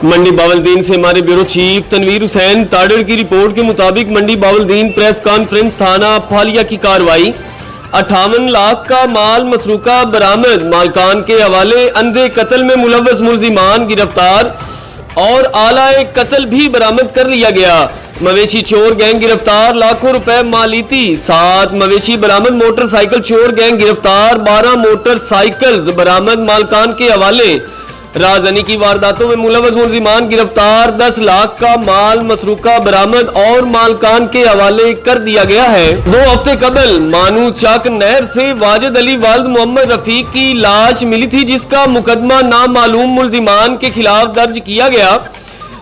मंडी बावलदीन से हमारे bureau chief Tanveer Hussain ताड़ड़ की रिपोर्ट के मुताबिक मंडी बावलदीन प्रेस कॉन्फ्रेंस थाना फालिया की कार्रवाई 58 लाख का माल मसरूका बरामद, मालकान के हवाले, अंधे कत्ल में मुलव्वस मुल्जिमान गिरफ्तार और आलाए कत्ल भी बरामद कर लिया गया। मवेशी चोर गैंग गिरफ्तार, लाखों रुपए मालीती, 7 मवेशी बरामद। मोटरसाइकिल चोर गैंग गिरफ्तार, 12 मोटरसाइकिल बरामद, मालकान के हवाले। राजधानी की वारदातों में मुलव्वस मुल्जिमान गिरफ्तार, 10 लाख का माल मसरूका बरामद और मालकान के हवाले कर दिया गया है। 2 हफ्ते कबल मानू चाक नहर से वाजिद अली वालिद मोहम्मद रफीक की लाश मिली थी, जिसका मुकदमा नामालूम मुल्जिमान के खिलाफ दर्ज किया गया।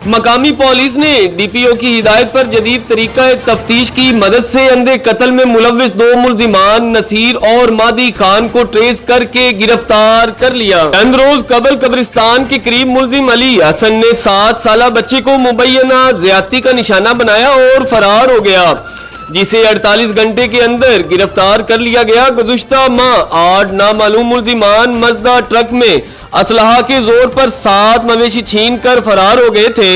मकामी पुलिस ने डीपीओ की हिदायत पर जदीद तरीका तफ्तीश की मदद से अंधे कत्ल में मुलव्वस 2 मुल्जिमान नसीर और मादी खान को ट्रेस करके गिरफ्तार कर लिया। चंद रोज कबल कब्रिस्तान के करीब मुल्जिम अली हसन ने 7 साला बच्चे को मुबैना ज्यादती का निशाना बनाया और फरार हो गया, जिसे 48 घंटे के अंदर गिरफ्तार कर लिया गया। गुज़श्ता माह 8 नामालूम मुल्जिमान मज़दा ट्रक में असलहा के जोर पर 7 मवेशी छीन कर फरार हो गए थे,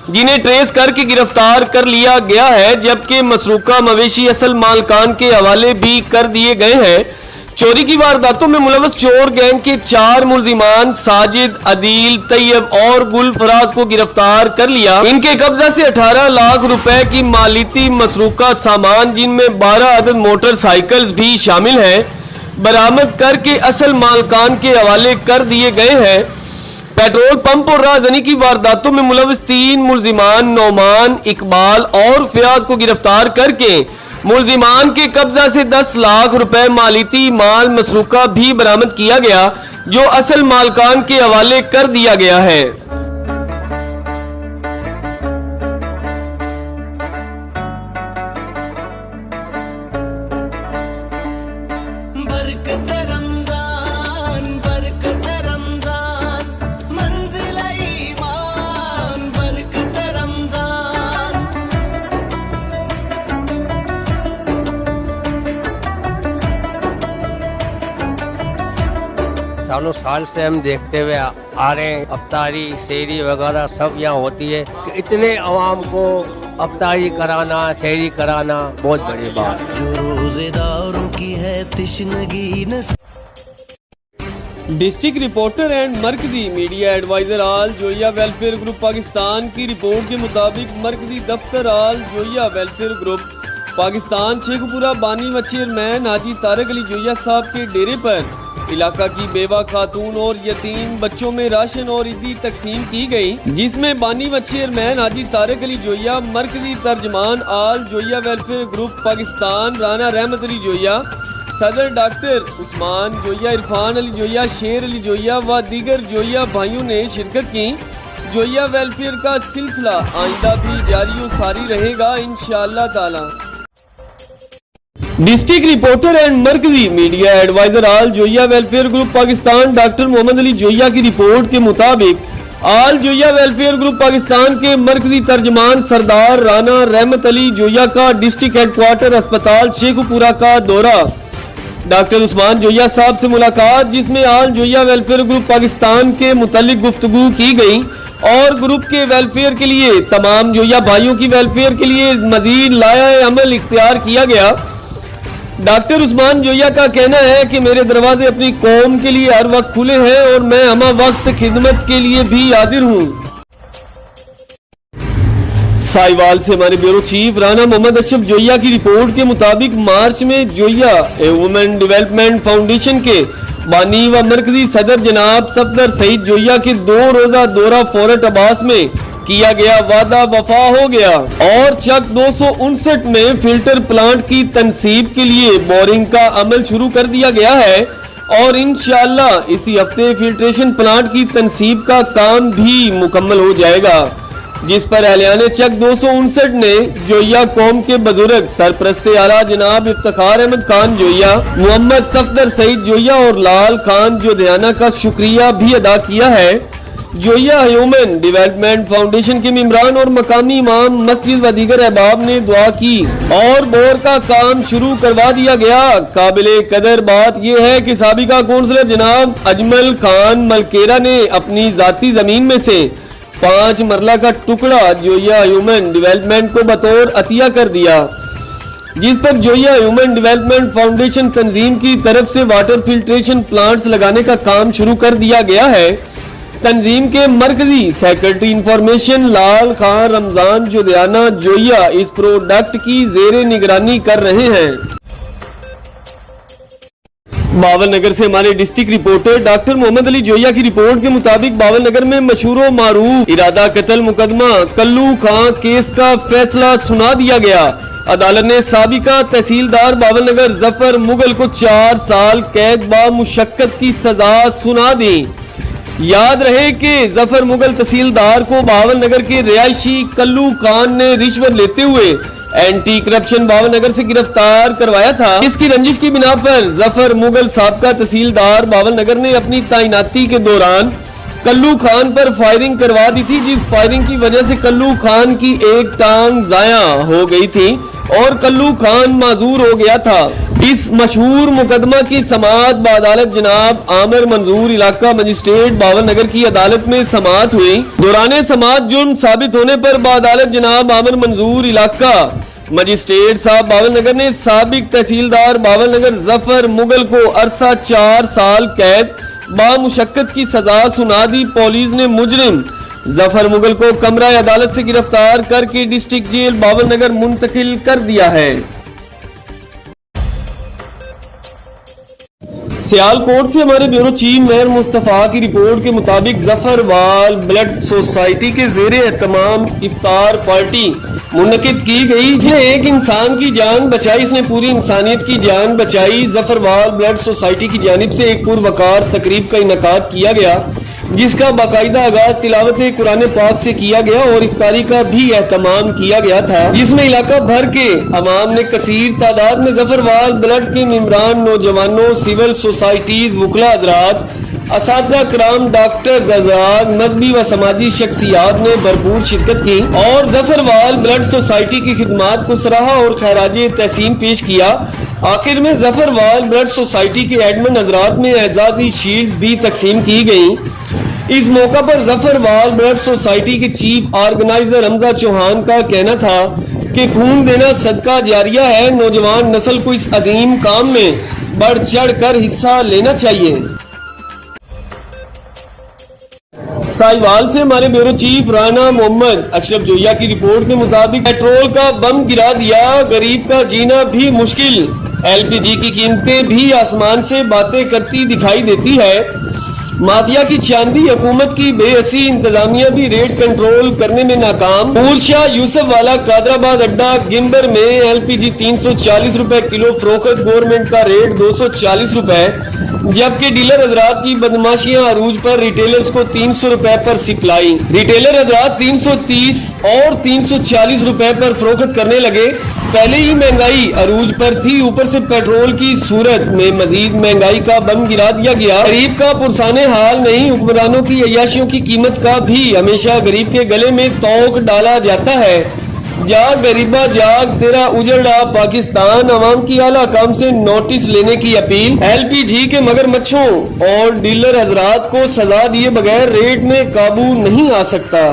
जिन्हें ट्रेस करके गिरफ्तार कर लिया गया है, जबकि मसरूका मवेशी असल मालकान के हवाले भी कर दिए गए हैं। चोरी की वारदातों में मुलव्वस चोर गैंग के 4 मुल्जिमान साजिद, अदील, तैयब और गुल फराज को गिरफ्तार कर लिया। इनके कब्जा से 18 लाख रुपए की मालीती मसरूका सामान, जिनमें 12 अदद मोटरसाइकिल भी शामिल है, बरामद करके असल मालकान के हवाले कर दिए गए हैं। पेट्रोल पंप और राजधानी की वारदातों में मुलव्वस 3 मुल्जिमान नौमान, इकबाल और फियाज को गिरफ्तार करके मुल्जिमान के कब्जा से 10 लाख रुपए मालीती माल मसरूका भी बरामद किया गया, जो असल मालकान के हवाले कर दिया गया है। सालों साल से हम देखते हुए आ रहे हैं, अफ्तारी शहरी वगैरह सब यहाँ होती है कि इतने अवाम को अफ्तारी कराना, शहरी कराना बहुत बड़ी बात। जो रोजेदारों की है तिश्नगी डिस्ट्रिक्ट रिपोर्टर एंड मरकजी media adviser all Joya welfare group Pakistan की रिपोर्ट के मुताबिक मरकजी दफ्तर आल जोया वेलफेयर ग्रुप पाकिस्तान शेखपुरा बानी व चेयरमैन हाजी तारक अली जोया साहब के डेरे पर इलाका की बेवा खातून और यतीम बच्चों में राशन और ईदी तकसीम की गई, जिसमें बानी व चेयरमैन हाजी तारक अली जोया, मरकजी तर्जमान आल जोया वेलफेयर ग्रुप पाकिस्तान राना रहमत अली जोया, सदर डॉक्टर उस्मान जोया, इरफान अली जोया, शेर अली जोया व दीगर जोया भाइयों ने शिरकत की। जोया वेलफेयर का सिलसिला आइंदा भी जारी व सारी रहेगा इंशाअल्लाह ताला। डिस्ट्रिक्ट रिपोर्टर एंड मरकजी media adviser all Joya welfare group Pakistan doctor Mohammad Ali Joya की रिपोर्ट के मुताबिक all Joya welfare group Pakistan के मरकजी तर्जमान सरदार राना रहमत अली जोया का डिस्ट्रिक्ट हेडक्वार्टर अस्पताल शेखपुरा का दौरा, डॉक्टर उस्मान जोया साहब से मुलाकात, जिसमें आल जोया वेलफेयर ग्रुप पाकिस्तान के मुतालिक गुफ्तगू की गई और ग्रुप के वेलफेयर के लिए तमाम जोया भाइयों की वेलफेयर के लिए मजीद लाया अमल इख्तियार किया गया। डॉक्टर उस्मान जोया का कहना है कि मेरे दरवाजे अपनी कौम के लिए हर वक्त खुले हैं और मैं हमा वक्त खिदमत के लिए भी हाजिर हूँ। साहिवाल से हमारे ब्यूरो चीफ राना मोहम्मद अशरफ जोया की रिपोर्ट के मुताबिक मार्च में जोया वुमेन डेवलपमेंट फाउंडेशन के बानी व मरकजी सदर जनाब सफदर सईद जोया के 2 रोजा दौरा फोर्ट अब्बास में किया गया वादा वफा हो गया और चक 259 में फिल्टर प्लांट की तनसीब के लिए बोरिंग का अमल शुरू कर दिया गया है और इंशाअल्लाह इसी हफ्ते फिल्ट्रेशन प्लांट की तनसीब का काम भी मुकम्मल हो जाएगा, जिस पर अहलियाने चक 259 ने जोया कौम के बुजुर्ग सरपरस्ते आला जनाब इफ्तिखार अहमद खान जोया, मोहम्मद सफदर सईद जोया और लाल खान जोधियाना का शुक्रिया भी अदा किया है। जोया ह्यूमन डेवलपमेंट फाउंडेशन के मेंबरान और मकामी इमाम मस्जिद व दीगर अहबाब ने दुआ की और बोर का काम शुरू करवा दिया गया। काबिले कदर बात यह है कि साबिका कौंसलर जनाब अजमल खान मलकेरा ने अपनी जाती जमीन में से 5 मरला का टुकड़ा जोया ह्यूमन डेवलपमेंट को बतौर अतिया कर दिया, जिस पर जोया ह्यूमन डेवलपमेंट फाउंडेशन तंजीम की तरफ से वाटर फिल्ट्रेशन प्लांट्स लगाने का काम शुरू कर दिया गया है। तंजीम के मरकजी सेक्रेटरी इंफॉर्मेशन लाल खान रमजान जुदियाना जोया इस प्रोडक्ट की जेरे निगरानी कर रहे हैं। बावल नगर से हमारे district reporter doctor Mohammad Ali Joya की रिपोर्ट के मुताबिक बावल नगर में मशहूर मारूफ इरादा कत्ल मुकदमा कल्लू खां केस का फैसला सुना दिया गया। अदालत ने साबिका तहसीलदार बावल नगर जफर मुगल को 4 साल कैद बा मुशक्कत की सजा सुना दी। याद रहे कि जफर मुगल तहसीलदार को बावल नगर के रिहायशी कल्लू खान ने रिश्वत लेते हुए एंटी करप्शन बावल नगर से गिरफ्तार करवाया था। इसकी रंजिश की बिना पर जफर मुगल साबका तहसीलदार बावल नगर ने अपनी तैनाती के दौरान कल्लू खान पर फायरिंग करवा दी थी, जिस फायरिंग की वजह से कल्लू खान की एक टांग जाया हो गई थी और कल्लू खान माजूर हो गया था। इस मशहूर मुकदमा की समाअत बादालत जनाब आमिर मंजूर इलाका मजिस्ट्रेट बावल नगर की अदालत में समाअत हुई। दौरान समाअत जुर्म साबित होने पर बादालत जनाब आमिर मंजूर इलाका मजिस्ट्रेट साहब बावल नगर ने साबिक तहसीलदार बावल नगर जफर मुगल को अरसा 4 साल कैद बामुशक्कत की सजा सुना दी। पुलिस ने मुजरिम जफर मुगल को कमरा अदालत से गिरफ्तार करके डिस्ट्रिक्ट जेल बावल नगर मुंतकिल कर दिया है। सियालकोट से हमारे ब्यूरो चीफ मेयर मुस्तफा की रिपोर्ट के मुताबिक जफरवाल ब्लड सोसाइटी के जेरे एहतमाम इफ्तार पार्टी मुनकिद की गई, जिसने एक इंसान की जान बचाई, इसने पूरी इंसानियत की जान बचाई। जफरवाल ब्लड सोसाइटी की जानिब से एक पुरवकार तकरीब का इनकाद किया गया, जिसका बाकायदा आगाज तिलावत कुरान पाक से किया गया और इफ्तारी का भी एहतमाम किया गया था, जिसमें इलाका भर के अवाम ने कसीर तादाद में जफरवाल ब्लड के मेंबरान, नौजवानों, सिविल सोसाइटीज, वुकला हजरात, असातिज़ा कराम, डॉक्टर्स हजरात, मजहबी व समाजी शख्सियात ने भरपूर शिरकत की और जफरवाल ब्लड सोसाइटी की खिदमात को सराहा और खैराज तहसीन पेश किया। आखिर में जफरवाल ब्लड सोसाइटी के एडमिन हजरात में एजाजी शील्ड्स भी तकसीम की गई। इस मौका पर जफरवाल ब्लड सोसाइटी के चीफ ऑर्गेनाइजर हमजा चौहान का कहना था कि खून देना सदका जारिया है, नौजवान नस्ल को इस अजीम काम में बढ़ चढ़ कर हिस्सा लेना चाहिए। साहिवाल से हमारे ब्यूरो चीफ राना मोहम्मद अशरफ जोया की रिपोर्ट के मुताबिक पेट्रोल का बम गिरा दिया, गरीब का जीना भी मुश्किल। एलपीजी की कीमतें भी आसमान से बातें करती दिखाई देती है। माफिया की चांदी, हुकूमत की बेहसी, इंतजामिया भी रेट कंट्रोल करने में नाकाम। मूर्शा यूसुफ वाला कादराबाद अड्डा गिम्बर में एलपीजी 340 रुपए किलो फरोख्त, गवर्नमेंट का रेट 240 रुपए, जबकि डीलर हजरात की बदमाशियां अरूज पर रिटेलर्स को 300 रुपए पर सप्लाई। रिटेलर हजरात 330 और 340 रुपए पर फरोख्त करने लगे। पहले ही महंगाई अरूज पर थी, ऊपर से पेट्रोल की सूरत में मजीद महंगाई का बम गिरा दिया गया। गरीब का पुरसाने हाल नहीं, हुक्मरानों की अय्याशियों की कीमत का भी हमेशा गरीब के गले में तोक डाला जाता है। जाग गरीबा जाग, तेरा उजड़ा पाकिस्तान। अवाम की आला काम से नोटिस लेने की अपील। एलपीजी के मगरमच्छों और डीलर हजरात को सजा दिए बगैर रेट में काबू नहीं आ सकता।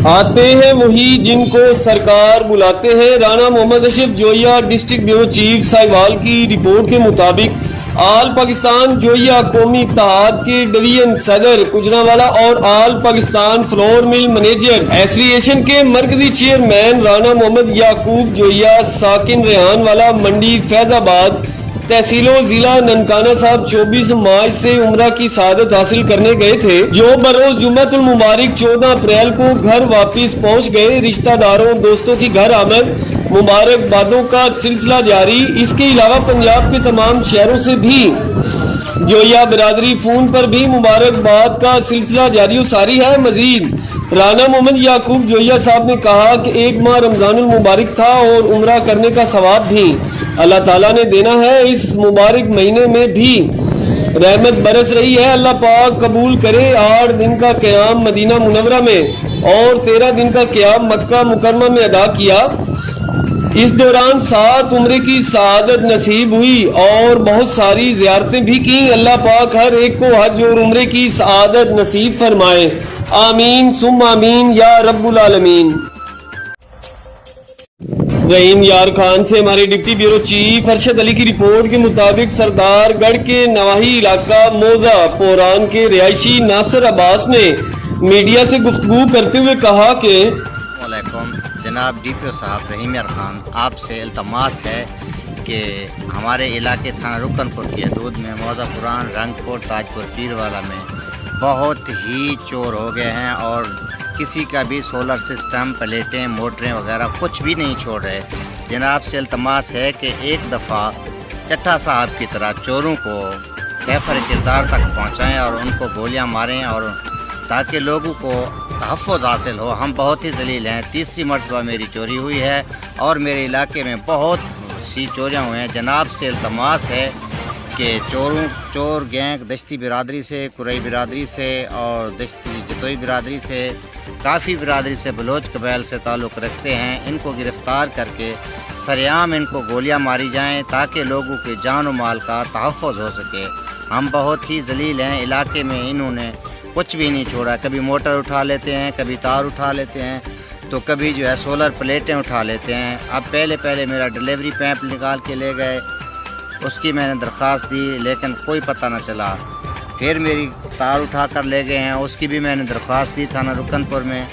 आते हैं वही जिनको सरकार बुलाते हैं। Rana Mohammad Ashraf Joya district bureau chief Sahiwal की रिपोर्ट के मुताबिक आल पाकिस्तान जोया कौमी इत्तेहाद के डिवीजन सदर गुजरांवाला और all Pakistan flour mill manager association के मरकजी चेयरमैन राना मोहम्मद याकूब जोया साकिन रेहान वाला मंडी फैजाबाद तहसीलों जिला ननकाना साहब 24 मार्च से उम्रा की सादत हासिल करने गए थे, जो बरोज जुम्मतुल मुबारक 14 अप्रैल को घर वापस पहुंच गए। रिश्तेदारों दोस्तों की घर आमद, मुबारकबादों का सिलसिला जारी। इसके अलावा पंजाब के तमाम शहरों से भी जोया बिरादरी फोन पर भी मुबारकबाद का सिलसिला जारी और सारी है। मजीद राना मोहम्मद याकूब जोया साहब ने कहा कि एक माह रमजानुल मुबारक था और उम्रा करने का सवाब भी अल्लाह ताला ने देना है। इस मुबारक महीने में भी रहमत बरस रही है, अल्लाह पाक कबूल करे। 8 दिन का क़याम मदीना मुनव्वरा में और 13 दिन का क़याम मक्का मुकरमा में अदा किया। इस दौरान 7 उम्रे की सआदत नसीब हुई और बहुत सारी ज़ियारतें भी की। अल्लाह पाक हर एक को हज और उम्रे की सआदत नसीब फरमाए। आमीन सुम आमीन या रब्बुल आलमीन। रहीम यार खान से हमारे deputy bureau chief Arshad Ali की रिपोर्ट के मुताबिक सरदारगढ़ के नवाही इलाका मौजा पोरान के रिहायशी नासिर अब्बास ने मीडिया से गुफ्तगू करते हुए कहा कि जनाब DPO साहब रहीम यार खान, आपसे इल्तमास है कि हमारे इलाके थाना रुकनपुर की हदूद में मौजा पुरान, रंगपुर, ताजपुर, पीरवाला में बहुत ही चोर हो गए हैं और किसी का भी सोलर सिस्टम, प्लेटें, मोटरें वगैरह कुछ भी नहीं छोड़ रहे। जनाब से इल्तमास है कि एक दफ़ा चट्टा साहब की तरह चोरों को कैफर किरदार तक पहुँचाएँ और उनको गोलियाँ मारें और ताकि लोगों को तहफ़्फ़ुज़ हासिल हो। हम बहुत ही ज़लील हैं। तीसरी मरतबा मेरी चोरी हुई है और मेरे इलाके में बहुत सी चोरियाँ हुई हैं। जनाब से इल्तमास है कि चोर गैंग दश्ती बिरादरी से, कुरई बिरादरी से और दश्ती जतोई बिरादरी से, काफ़ी बिरादरी से, बलोच कबाइल से ताल्लुक़ रखते हैं। इनको गिरफ़्तार करके सरेआम इनको गोलियाँ मारी जाएँ ताकि लोगों के जान और माल का तहफ़्फ़ुज़ हो सके। हम बहुत ही ज़लील हैं। इलाके में इन्होंने कुछ भी नहीं छोड़ा। कभी मोटर उठा लेते हैं, कभी तार उठा लेते हैं, तो कभी जो है सोलर प्लेटें उठा लेते हैं। अब पहले मेरा डिलीवरी पैप निकाल के ले गए, उसकी मैंने दरख्वास्त दी लेकिन कोई पता न चला। फिर मेरी तार उठा कर ले गए हैं, उसकी भी मैंने दरख्वास्त दी थाना रुकनपुर में।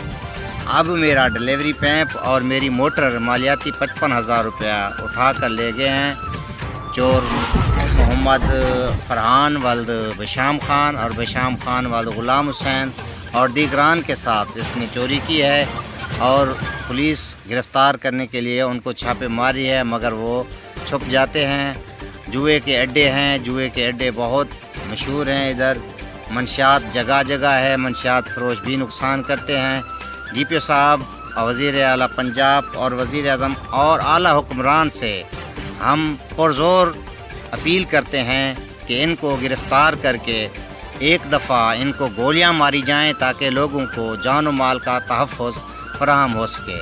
अब मेरा डिलीवरी पैप और मेरी मोटर मालियाती 55,000 रुपया उठा कर ले गए हैं चोर मोहम्मद फरहान वल्द बशाम खान और बशाम खान वल्द ग़ुलाम हुसैन और दीगरान के साथ इसने चोरी की है और पुलिस गिरफ़्तार करने के लिए उनको छापे मारी है, मगर वो छुप जाते हैं। जुए के अड्डे हैं, जुए के अड्डे बहुत मशहूर हैं इधर। मंशियात जगह जगह है, मंशियात फ़रोश भी नुकसान करते हैं। DPO साहब, वज़ीर आला पंजाब और वज़ीर आज़म और आला हुक्मरान से हम पुरज़ोर अपील करते हैं कि इनको गिरफ़्तार करके एक दफ़ा इनको गोलियां मारी जाएं ताकि लोगों को जान और माल का तहफ़्फ़ुज़ फराहम हो सके।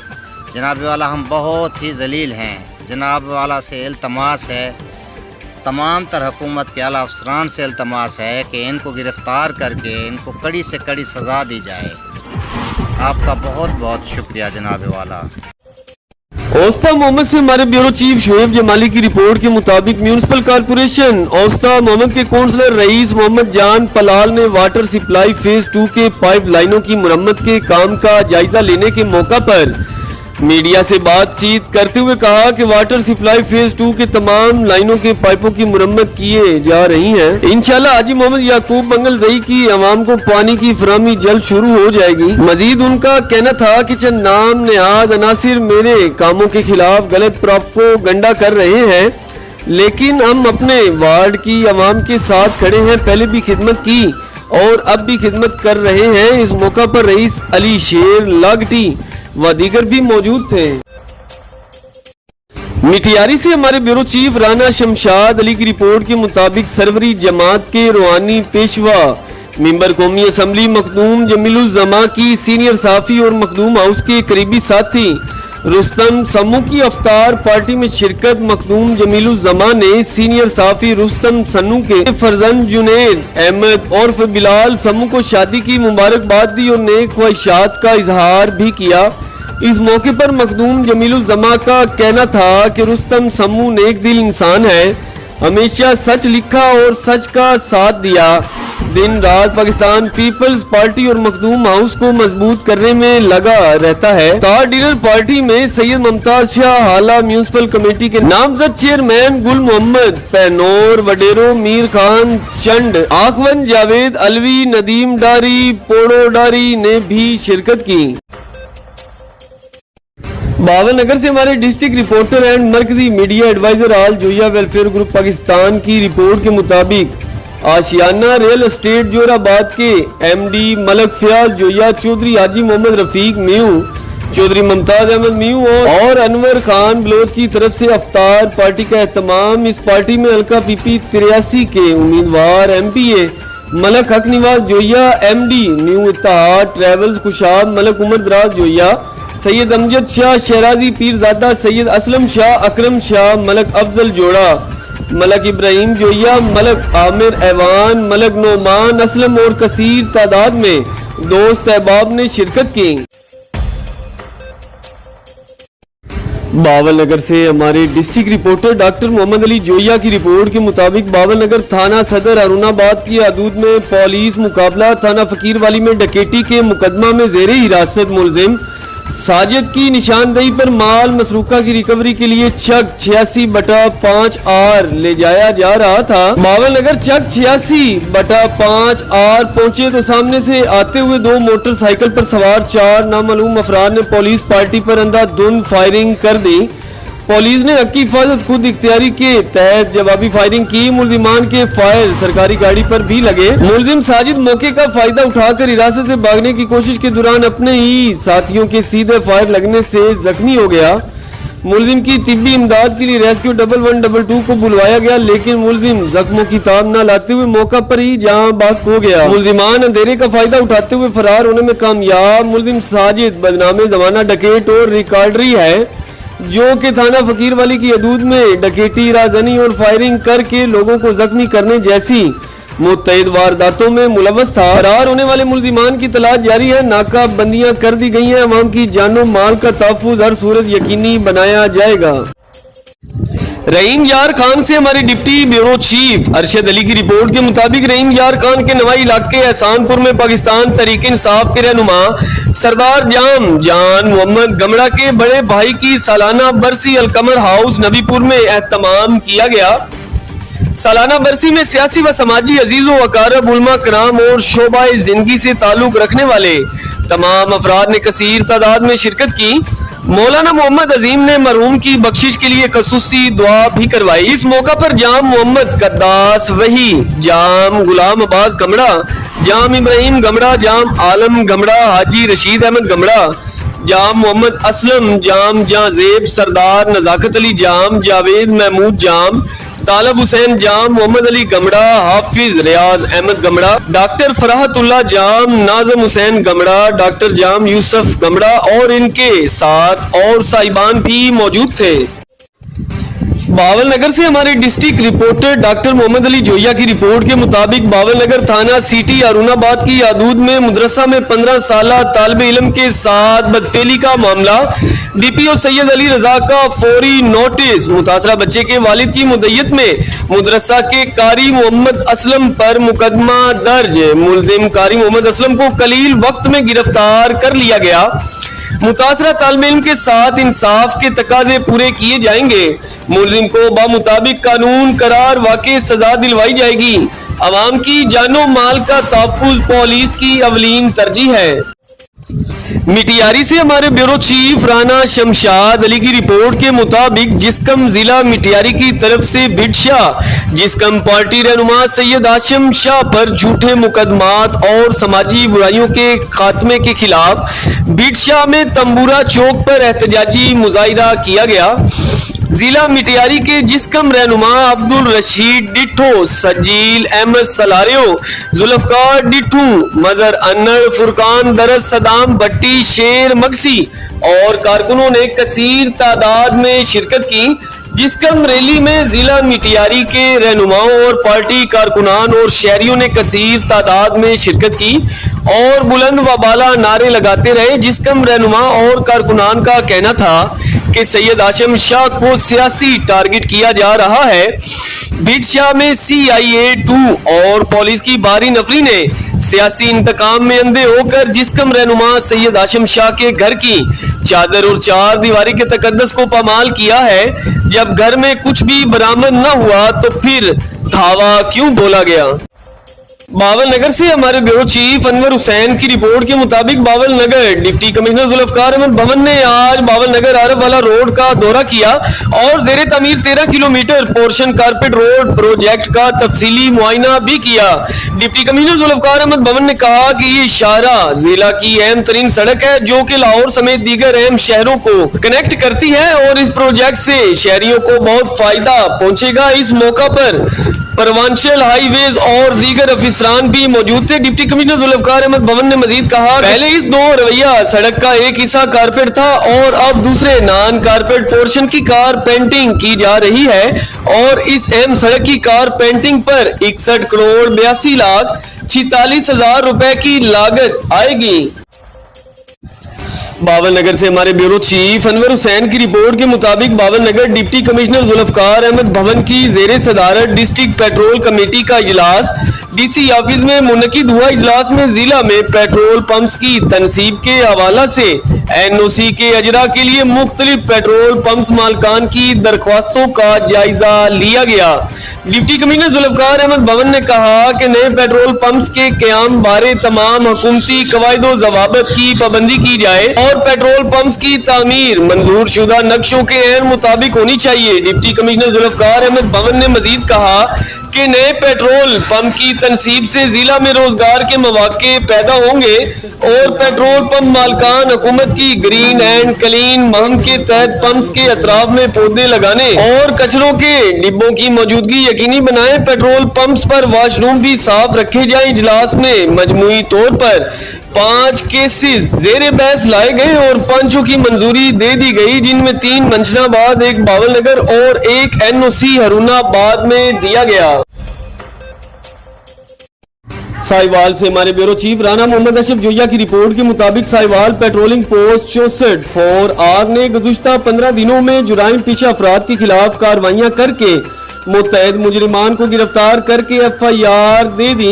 जनाब वाला, हम बहुत ही ज़लील हैं। जनाब वाला से इल्तमास है, तमाम तर हुकूमत के आला अफसरान से इल्तमास है कि इनको गिरफ़्तार करके इनको कड़ी से कड़ी सज़ा दी जाए। आपका बहुत बहुत शुक्रिया जनाब वाला। औस्ता मोहम्मद से हमारे ब्यूरो चीफ शोएब जमाली की रिपोर्ट के मुताबिक म्यूनिसिपल कॉर्पोरेशन औस्ता मोहम्मद के काउंसलर रईस मोहम्मद जान पलाल ने वाटर सप्लाई फेज 2 के पाइप लाइनों की मुरम्मत के काम का जायजा लेने के मौका पर मीडिया से बातचीत करते हुए कहा कि वाटर सप्लाई फेज 2 के तमाम लाइनों के पाइपों की मुरम्मत किए जा रही हैं। इंशाल्लाह हाजी मोहम्मद याकूब मंगल ज़ई की आवाम को पानी की फराहमी जल्द शुरू हो जाएगी। मजीद उनका कहना था कि चंद नाम नेहाद अनासिर मेरे कामों के खिलाफ गलत प्रोपेगेंडा कर रहे हैं, लेकिन हम अपने वार्ड की आवाम के साथ खड़े हैं। पहले भी खिदमत की और अब भी खिदमत कर रहे हैं। इस मौका पर रईस अली शेर लागटी व दीगर भी मौजूद थे। मिठियारी से हमारे ब्यूरो चीफ राना शमशाद अली की रिपोर्ट के मुताबिक सरवरी जमात के रूहानी पेशवा मेंबर कौमी असम्बली मखदूम जमीलुज़्ज़मा की सीनियर साफी और मखदूम हाउस के करीबी साथी रुस्तम समू की अफ्तार पार्टी में शिरकत। मखदूम जमीलुज़्ज़मा ने सीनियर साफी रुस्तम सन्नू के फर्जंद जुनैद अहमद और बिलाल समू को शादी की मुबारकबाद दी और नेक ख्वाहिशात का इजहार भी किया। इस मौके पर मखदूम जमीलुज़्ज़मा का कहना था कि रुस्तम समू नेक दिल इंसान है, हमेशा सच लिखा और सच का साथ दिया। दिन रात पाकिस्तान पीपल्स पार्टी और मखदूम हाउस को मजबूत करने में लगा रहता है। स्टार डीलर पार्टी में सैयद मुमताज शाह हाला म्यूनिसिपल कमेटी के नामजद चेयरमैन गुल मोहम्मद पैनोर वडेरो मीर खान चंड आखवन जावेद अलवी नदीम डारी पोड़ो डारी ने भी शिरकत की। बावनगर से हमारे डिस्ट्रिक्ट रिपोर्टर एंड मरकजी media adviser all Joya welfare group Pakistan की रिपोर्ट के मुताबिक आशियाना रियल एस्टेट जोराबाद के MD मलक फयाज जोया, चौधरी हाजी मोहम्मद रफीक म्यू, चौधरी मुमताज अहमद म्यू और अनवर खान बलोच की तरफ से अफ्तार पार्टी का एहतमाम। इस पार्टी में हल्का PP 83 के उम्मीदवार MPA Malik Haq Nawaz Joya, MD new Ittehad travels Khushab Malik Umar Daraz Joya, Syed Amjad Shah शहराजी Pirzada, Syed Aslam Shah, अकरम शाह, मलक अफजल जोड़ा, मलक इब्राहिम जोया, मलक आमिर ऐवान, मलक नोमान असलम और कसीर तादाद में दोस्त अहबाब ने शिरकत की। बावल नगर से हमारे district reporter doctor Mohammad Ali Joya की रिपोर्ट के मुताबिक बावल नगर थाना सदर अरुणाबाद की हदूद में पुलिस मुकाबला थाना फकीर वाली में डकैती के मुकदमा में जेर हिरासत मुलजिम साजिद की निशानदेही पर माल मसरूका की रिकवरी के लिए चक 86/5R ले जाया जा रहा था। बावल नगर चक 86/5R पहुंचे तो सामने से आते हुए दो मोटरसाइकिल पर सवार 4 नामालूम अफराद ने पुलिस पार्टी पर अंधाधुंध फायरिंग कर दी। पुलिस ने हक की हिफाजत खुद इख्तियारी के तहत जवाबी फायरिंग की। मुलजिमान के फायर सरकारी गाड़ी पर भी लगे। मुलजिम साजिद मौके का फायदा उठाकर हिरासत से भागने की कोशिश के दौरान अपने ही साथियों के सीधे फायर लगने से जख्मी हो गया। मुलजिम की तिब्बी इमदाद के लिए रेस्क्यू 1122 को बुलवाया गया, लेकिन मुलजिम जख्मों की ताब न लाते हुए मौका पर ही जहां बाग हो गया। मुलजिमान अंधेरे का फायदा उठाते हुए फरार होने में कामयाब। मुलजिम साजिद बदनामे जमाना डकैत और रिकॉर्डरी है, जो कि थाना फकीर वाली की हदूद में डकैती, राजनी और फायरिंग करके लोगों को जख्मी करने जैसी मुतअद्दिद वारदातों में मुलव्वस था। फरार होने वाले मुलजिमान की तलाश जारी है। नाकाबंदियां कर दी गई हैं। अवाम की जानो माल का तहफ्फुज़ हर सूरत यकीनी बनाया जाएगा। रहीम यार खान से हमारे deputy bureau chief Arshad Ali की रिपोर्ट के मुताबिक रहीम यार खान के नवाई इलाके एहसानपुर में पाकिस्तान तहरीक इंसाफ के रहनुमा सरदार जान मोहम्मद गमड़ा के बड़े भाई की सालाना बरसी अलकमर हाउस नबीपुर में एहतमाम किया गया। सालाना बरसी में सियासी व समाजी अजीजों वकारब उलमा कराम और शोबाए जिंदगी से ताल्लुक रखने वाले तमाम अफराद ने कसीर तादाद में शिरकत की। मौलाना मोहम्मद अजीम ने मरहूम की बख्शिश के लिए खसूसी दुआ भी करवाई। इस मौका पर जाम मोहम्मद कद्दास वही, जाम गुलाम अब्बास गमड़ा, जाम इब्राहिम गमड़ा, जाम आलम गमड़ा, हाजी रशीद अहमद गमड़ा, जाम मोहम्मद असलम, जाम जाजेब, सरदार नजाकत अली जाम, जावेद महमूद जाम, तालब हुसैन जाम, मोहम्मद अली गमड़ा, हाफिज रियाज अहमद गमड़ा, डॉक्टर फराहतुल्लाह जाम, नाजम हुसैन गमड़ा, डॉक्टर जाम यूसुफ गमड़ा और इनके साथ और साहिबान भी मौजूद थे। बावल नगर से हमारे district reporter doctor Mohammad Ali Joya की रिपोर्ट के मुताबिक बावल नगर थाना सिटी अरुणाबाद की हदूद में मदरसा में 15 साला तालिब इल्म के साथ बदफेली का मामला। डीपीओ सैयद अली रजा का फौरी नोटिस। मुतासरा बच्चे के वालिद की मुद्दत में मदरसा के कारी मोहम्मद असलम पर मुकदमा दर्ज। मुलजिम कारी मोहम्मद असलम को कलील वक्त में गिरफ्तार कर लिया गया। मुतासरा तालिब इल्म के साथ इंसाफ के तकाजे पूरे किए जाएंगे। मुलजिम को बामुताबिक कानून करार वाक़ई सजा दिलवाई जाएगी। अवाम की जानो माल का तहफ्फुज़ पुलिस की अवलीन तरजीह है। मिटियारी से हमारे ब्यूरो चीफ राना शमशाद अली की रिपोर्ट के मुताबिक जिस्कम जिला मिटियारी की तरफ से बिडशाह जिस्कम पार्टी रहनुमा सैयद हाशिम शाह पर झूठे मुकदमात और समाजी बुराइयों के खात्मे के खिलाफ बिडशाह में तंबूरा चौक पर एहतजाजी मुजाहिरा किया गया। जिला मिटियारी के जिस्कम रहनुमा अब्दुल रशीद डिठो, सजील अहमद सलारियो, जुल्फकार डिठू, मजर अन्नर, फुरकान दरस, सदाम भट्टी, शेर मगसी और कारकुनों ने कसीर तादाद में शिरकत की। जिस्कम रैली में जिला मिटियारी के रहनुमाओं और पार्टी कारकुनान और शहरियों ने कसीर तादाद में शिरकत की और बुलंद व बाला नारे लगाते रहे। जिस्कम रहनुमा और कारकुनान का कहना था कि सैयद हाशिम शाह को सियासी टारगेट किया जा रहा है। बिडशाह में CIA-2 और पुलिस की भारी नफरी ने सियासी इंतकाम में अंधे होकर जिस्कम रहनुमा सैयद हाशिम शाह के घर की चादर और चार दीवारी के तकद्दस को पामाल किया है। जब घर में कुछ भी बरामद न हुआ तो फिर धावा क्यों बोला गया। बावल नगर से हमारे ब्यूरो चीफ अनवर हुसैन की रिपोर्ट के मुताबिक बावल नगर डिप्टी कमिश्नर जुल्फकार अहमद भवन ने आज बावल नगर आरब वाला रोड का दौरा किया और जेरे तमीर 13 kilometre portion carpet road project का तफसीली मुआयना भी किया। डिप्टी कमिश्नर जुल्फकार अहमद भवन ने कहा कि ये शाहरा जिला की अहम तरीन सड़क है जो कि लाहौर समेत दीगर अहम शहरों को कनेक्ट करती है और इस प्रोजेक्ट से शहरियों को बहुत फायदा पहुंचेगा। इस मौका पर परवांचल हाईवेज और दीगर अफसरान भी मौजूद थे। डिप्टी कमिश्नर जुल्फकार अहमद भवन ने मजीद कहा, पहले इस दो रवैया सड़क का एक हिस्सा कारपेट था और अब दूसरे नॉन कारपेट पोर्शन की कार पेंटिंग की जा रही है और इस अहम सड़क की कार पेंटिंग पर 61 करोड़ 82 लाख 46 हजार रुपए की लागत आएगी। बावन नगर से हमारे ब्यूरो चीफ अनवर हुसैन की रिपोर्ट के मुताबिक बावन नगर डिप्टी कमिश्नर जुल्फकार अहमद भवन की जेरे सदारत डिस्ट्रिक्ट पेट्रोल कमेटी का इजलास डीसी ऑफिस में मुनकिद हुआ। इजलास में जिला में पेट्रोल पंप्स की तनसीब के हवाला से एनओसी के अजरा के लिए मुख्तलिफ पेट्रोल पंप्स मालकान की दरख्वास्तों का जायजा लिया गया। डिप्टी कमिश्नर जुल्फकार अहमद भवन ने कहा कि नए पेट्रोल पंप्स के क्याम बारे तमाम हुकूमती कवायदो ज़वाबित की पाबंदी की जाए और पेट्रोल पंप्स की तामीर मंजूर शुदा नक्शों के एन मुताबिक होनी चाहिए। डिप्टी कमिश्नर जुल्फकार अहमद भवन ने मजीद कहा कि नए पेट्रोल पंप की तनसीब से जिला में रोजगार के मौके पैदा होंगे और पेट्रोल पंप मालकान हुकूमत की ग्रीन एंड क्लीन मुहिम के तहत पंप्स के अतराफ में पौधे लगाने और कचरों के डिब्बों की मौजूदगी यकीनी बनाए। पेट्रोल पंप्स पर वॉशरूम भी साफ रखे जाए। इजलास में मजमूई तौर पर 5 केसेस जेरे बहस लाए गए और 5 की मंजूरी दे दी गई, जिनमें 3 मंशनाबाद, 1 बावल नगर और 1 एनओसी हरुणाबाद में दिया गया। साहिवाल से हमारे ब्यूरो चीफ राना मोहम्मद अशरफ जोया की रिपोर्ट के मुताबिक साहिवाल पेट्रोलिंग पोस्ट 64 ने गुज़िश्ता 15 दिनों में जुराइम पेशा अफराद के खिलाफ कार्रवाइयां करके मुतअद्दिद मुजरिमान को गिरफ्तार करके FIR दे दी,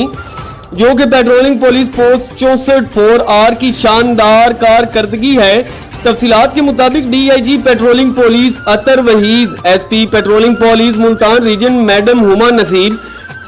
जो कि पेट्रोलिंग पुलिस पोस्ट 64 की शानदार कारकर्दगी है। तफसीलात के मुताबिक DIG patrolling police Athar Waheed, SP patrolling police Multan region madam Huma Naseeb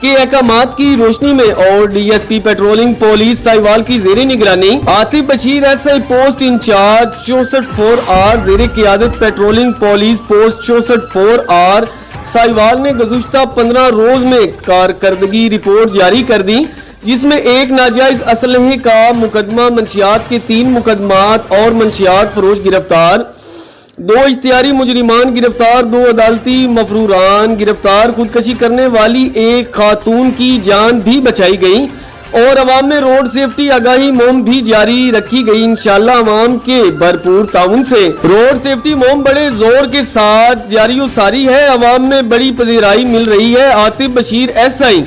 के अहकामात की रोशनी में और DSP पेट्रोलिंग पुलिस साहिवाल की जेरे निगरानी Atif Bashir SI post in charge 64 जेरे क़ियादत पेट्रोलिंग पुलिस पोस्ट 64 साहिवाल ने गुज़िश्ता 15 रोज में कारकर्दगी रिपोर्ट जारी कर दी, जिसमें 1 नाजायज असलहे का मुकदमा, मंशियात के 3 मुकदमात और मंशियात फरोश गिरफ्तार, 2 इश्तियारी मुजरिमान गिरफ्तार, 2 अदालती मफरूरान गिरफ्तार, खुदकशी करने वाली 1 खातून की जान भी बचाई गई और अवाम में रोड सेफ्टी आगाही मुहिम भी जारी रखी गई। इंशाअल्लाह अवाम के भरपूर ताउन से रोड सेफ्टी मुहिम बड़े जोर के साथ जारी सारी है। अवाम में बड़ी पजीराई मिल रही है। आतिफ बशीर SI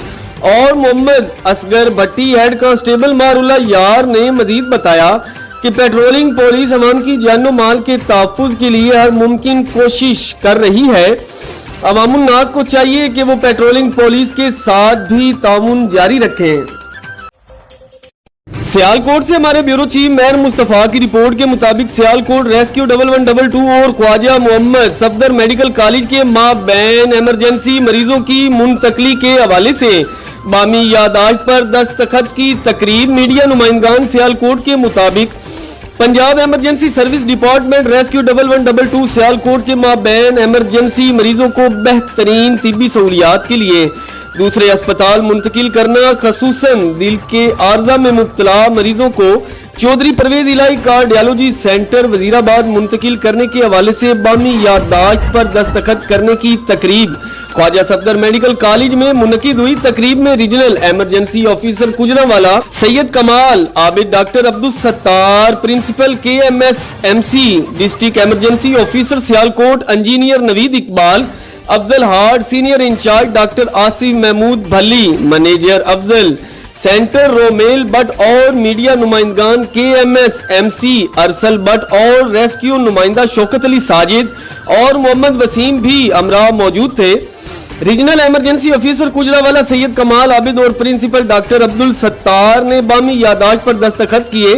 और मोहम्मद असगर भट्टी हेड कांस्टेबल मारुल्ला यार ने मजीद बताया कि पेट्रोलिंग पुलिस अवाम की जानो माल के तहफ़्फ़ुज़ के लिए हर मुमकिन कोशिश कर रही है। अवामुन नास को चाहिए कि वो पेट्रोलिंग पुलिस के साथ भी ताउन जारी रखें। सियालकोट से हमारे ब्यूरो चीफ मेहर मुस्तफा की रिपोर्ट के मुताबिक सियालकोट रेस्क्यू 1112 और ख्वाजा मोहम्मद सफदर मेडिकल कॉलेज के माबैन इमरजेंसी मरीजों की मुंतकली के हवाले से बामी यादाश्त पर दस्तखत की तकरीब। मीडिया नुमाइंदगान सियालकोट के मुताबिक Punjab emergency service department rescue 1112 Sialkot के माबैन इमरजेंसी मरीजों को बेहतरीन तिब्बी सहूलियात के लिए दूसरे अस्पताल मुंतकिल करना, खसूसन दिल के आर्जा में मुब्तला मरीजों को चौधरी परवेज इलाही कार्डियोलॉजी सेंटर वजीराबाद मुंतकिल करने के हवाले से बामी याददाश्त पर दस्तखत करने की तकरीब ख्वाजा सफदर मेडिकल कॉलेज में मुनकिद हुई। तकरीब में regional emergency officer Gujranwala Syed Kamal Abid, doctor Abdul Sattar, principal KMS-MC, district emergency officer Sialkot engineer Naveed Iqbal, Afzal हार्ड senior incharge doctor Asif Mahmood Bhalli, manager Afzal centre Romel Butt और मीडिया नुमाइंदगान KMS-MC अरसल बट और रेस्क्यू नुमाइंदा शौकत अली साजिद और मोहम्मद वसीम भी हमरा मौजूद थे। Regional emergency officer Gujranwala Syed Kamal Abid और प्रिंसिपल डॉक्टर अब्दुल सत्तार ने बामी यादाश्त पर दस्तखत किए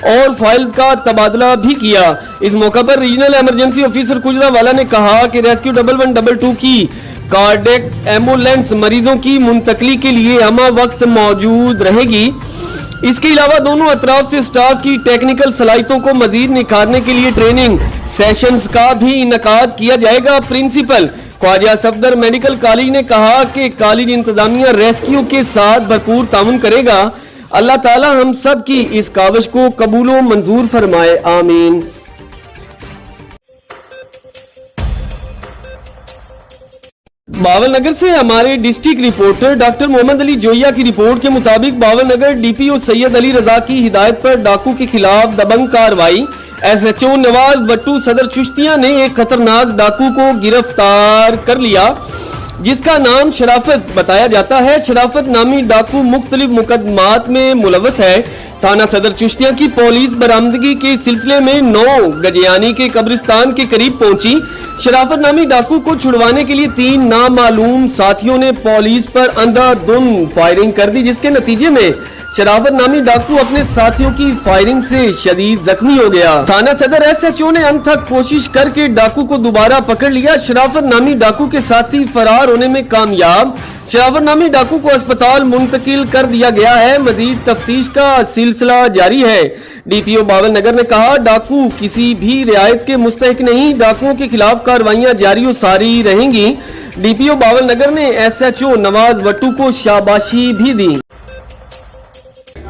और फाइल्स का तबादला भी किया। इस मौका पर रीजनल इमरजेंसी ऑफिसर गुजरांवाला ने कहा कि रेस्क्यू 1112 की कार्डियक एम्बुलेंस मरीजों की मुंतकली के लिए हमा वक्त मौजूद रहेगी। इसके अलावा दोनों अतराफ से स्टाफ की टेक्निकल सलाहियतों को मजीद निखारने के लिए ट्रेनिंग सेशंस का भी इनकाद किया जाएगा। Principal Khawaja Safdar medical college ने कहा कि कॉलेज इंतजामिया रेस्क्यू के साथ भरपूर ताउन करेगा। अल्लाह ताला हम सब की इस काविश को कबूल व मंजूर फरमाए, आमीन। बावल नगर से हमारे district reporter doctor Mohammad Ali Joya की रिपोर्ट के मुताबिक बावल नगर डीपीओ सैयद अली रजा की हिदायत पर डाकू के खिलाफ दबंग कार्रवाई। एसएचओ नवाज भट्टू सदर चिश्तिया ने एक खतरनाक डाकू को गिरफ्तार कर लिया जिसका नाम शराफत बताया जाता है। शराफत नामी डाकू मुख्तलिफ मुकदमात में मुलव्वस है। थाना सदर चिश्तिया की पुलिस बरामदगी के सिलसिले में 9 गजियानी के कब्रिस्तान के करीब पहुंची। शराफत नामी डाकू को छुड़वाने के लिए 3 नामालूम साथियों ने पुलिस पर अंधाधुंध फायरिंग कर दी जिसके नतीजे में शराफत नामी डाकू अपने साथियों की फायरिंग से शदीद जख्मी हो गया। थाना सदर एसएचओ ने अंत तक कोशिश करके डाकू को दोबारा पकड़ लिया। शराफत नामी डाकू के साथी फरार होने में कामयाब। शराफत नामी डाकू को अस्पताल मुंतकिल कर दिया गया है। मजीद तफ्तीश का सिलसिला जारी है। डीपीओ बावल नगर ने कहा, डाकू किसी भी रियायत के मुस्तहिक नहीं, डाकुओं के खिलाफ कार्रवाइयां जारी और सारी रहेंगी। डीपीओ बावल नगर ने एसएचओ नवाज भट्टू को शाबाशी भी दी।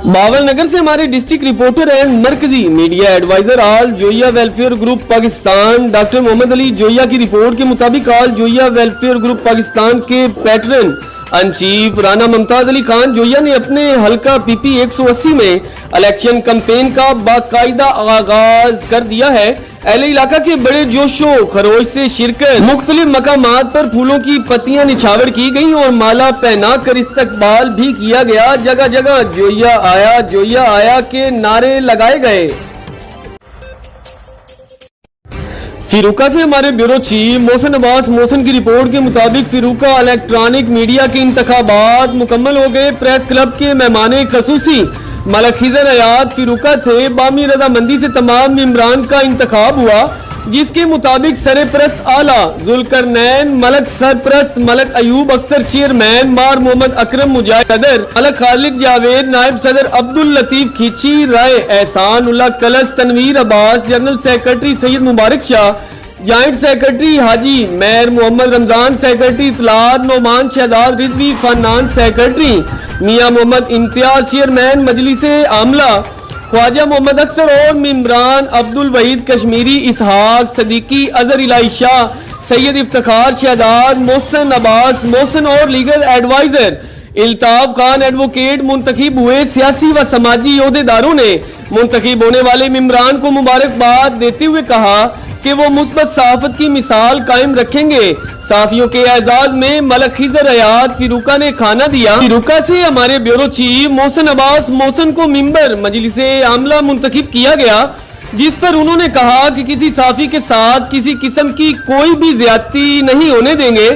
बावल नगर से हमारे डिस्ट्रिक्ट रिपोर्टर एंड मरकजी media adviser all Joya welfare group Pakistan doctor Mohammad Ali Joya की रिपोर्ट के मुताबिक all Joya welfare group Pakistan के पैटर्न चीफ राना मुमताज अली खान जोया ने अपने हल्का पीपी 180 में इलेक्शन कैंपेन का बाकायदा आगाज कर दिया है। अहले इलाका के बड़े जोशो खरोश से शिरकत, मुख्तलिफ मकामात पर फूलों की पत्तियां निछावर की गई और माला पहना कर इस्तकबाल भी किया गया। जगह जगह जोया आया के नारे लगाए गए। फिरूका से हमारे ब्यूरो चीफ मोहसिन अब्बास मोहसिन की रिपोर्ट के मुताबिक फिरूका इलेक्ट्रॉनिक मीडिया के इंतखाबात मुकम्मल हो गए। प्रेस क्लब के मेहमान खसूसी मलक खिजर हयात फिरूका थे। बामी रजामंदी से तमाम मेंबरान का इंतखाब हुआ जिसके मुताबिक सरप्रस्त आला जुल्करनैन, मलक सरप्रस्त मलक अयूब अख्तर चेयरमैन, मार मोहम्मद अकरम मुजाहिद सदर, मलक खालिद जावेद नायब सदर, अब्दुल लतीफ खींची राय, एहसान उल्लाह कलस, Tanveer Abbas, general secretary Syed Mubarak Shah, joint secretary हाजी मैर मोहम्मद रमजान, सेक्रेटरी इतलात नोमान शहजाद रिजवी, फन्नान सेक्रेटरी मियां मोहम्मद इम्तियाज, चेयरमैन मजलिसे आमला ख्वाजा मोहम्मद अख्तर और मेंबरान अब्दुल वहीद कश्मीरी, इसहाक सदीकी, अजहर इलाही शाह, सैयद इफ्तिखार शहजाद, मोहसिन अब्बास मोहसिन और legal adviser Altaf Khan advocate मुंतखब हुए। सियासी व समाजी ओहदेदारों ने मुंतखब होने वाले मेंबरान को मुबारकबाद देते हुए कहा कि वो मुस्बत सहाफत की मिसाल कायम रखेंगे। साफियों के एजाज में मलक खिजर हयात फिरूका ने खाना दिया। फिरूका से हमारे ब्यूरो चीफ मोहसिन अब्बास मोहसिन को मिंबर मजलिसे आमला मुंतखब किया गया जिस पर उन्होंने कहा कि किसी साफी के साथ किसी किस्म की कोई भी ज्यादती नहीं होने देंगे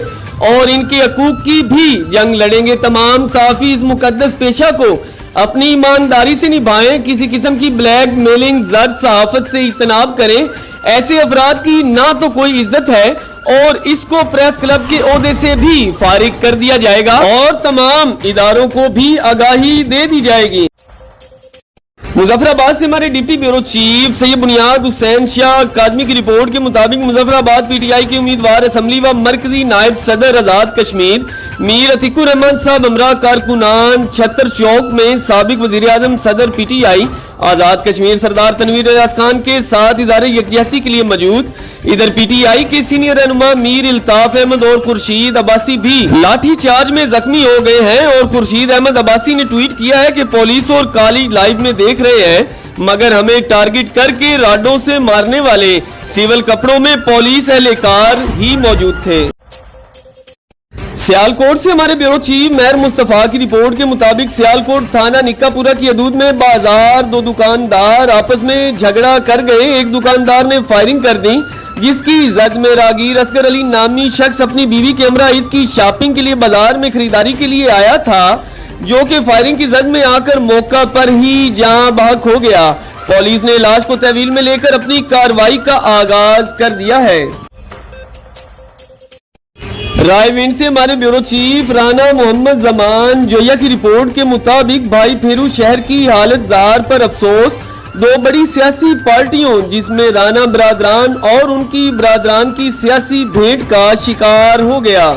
और इनके हकूक की भी जंग लड़ेंगे। तमाम साफी इस मुकद्दस पेशा को अपनी ईमानदारी से निभाएं, किसी किस्म की ब्लैक मेलिंग जर्द सहाफत से इज्तनाब करें। ऐसे अफराद की ना तो कोई इज्जत है और इसको प्रेस क्लब के ओहदे से भी फारिग कर दिया जाएगा और तमाम इदारों को भी आगाही दे दी जाएगी। मुजफ्फराबाद से हमारे डिप्टी ब्यूरो चीफ सैयद बुनियाद हुसैन शाह कादमी की रिपोर्ट के मुताबिक मुजफ्फराबाद पीटीआई के उम्मीदवार असम्बली व मरकजी नायब सदर आजाद कश्मीर मीर अतीकुर रहमान साहब हमरा कारकुनान छतर चौक में साबिक वजीर आजम सदर पीटीआई आजाद कश्मीर सरदार तनवीर रियाज खान के साथ इज़हार यकजहती के लिए मौजूद। इधर पीटीआई के सीनियर रहनुमा मीर इल्ताफ अहमद और खुर्शीद अब्बासी भी लाठी चार्ज में जख्मी हो गए हैं और खुर्शीद अहमद अब्बासी ने ट्वीट किया है कि पुलिस और कॉलेज लाइव में देख रहे हैं मगर हमें टारगेट करके राडों से मारने वाले सिविल कपड़ों में पुलिस एहलकार ही मौजूद थे। सियालकोट से हमारे ब्यूरो चीफ मेहर मुस्तफा की रिपोर्ट के मुताबिक सियालकोट थाना निक्कापुरा की हदूद में बाजार 2 दुकानदार आपस में झगड़ा कर गए। एक दुकानदार ने फायरिंग कर दी जिसकी जद में रागीर असगर अली नामी शख्स अपनी बीवी के हमरा ईद की शॉपिंग के लिए बाजार में खरीदारी के लिए आया था जो कि फायरिंग की जद में आकर मौका पर ही जान बहक हो गया। पुलिस ने लाश को तहवील में लेकर अपनी कार्रवाई का आगाज कर दिया है। रायविंड से हमारे ब्यूरो चीफ राना मोहम्मद जमान जोया की रिपोर्ट के मुताबिक भाई फेरू शहर की हालत जार पर अफसोस। 2 बड़ी सियासी पार्टियों जिसमें राना बरादरान और उनकी बरादरान की सियासी भेंट का शिकार हो गया।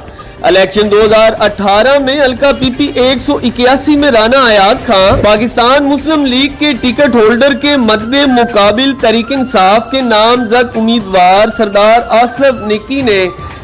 इलेक्शन 2018 में हल्का पीपी 181 में राना हयात खान पाकिस्तान मुस्लिम लीग के टिकट होल्डर के मद्दे मुकाबिल तहरीक इंसाफ के नामजद उम्मीदवार सरदार आसफ निक्की ने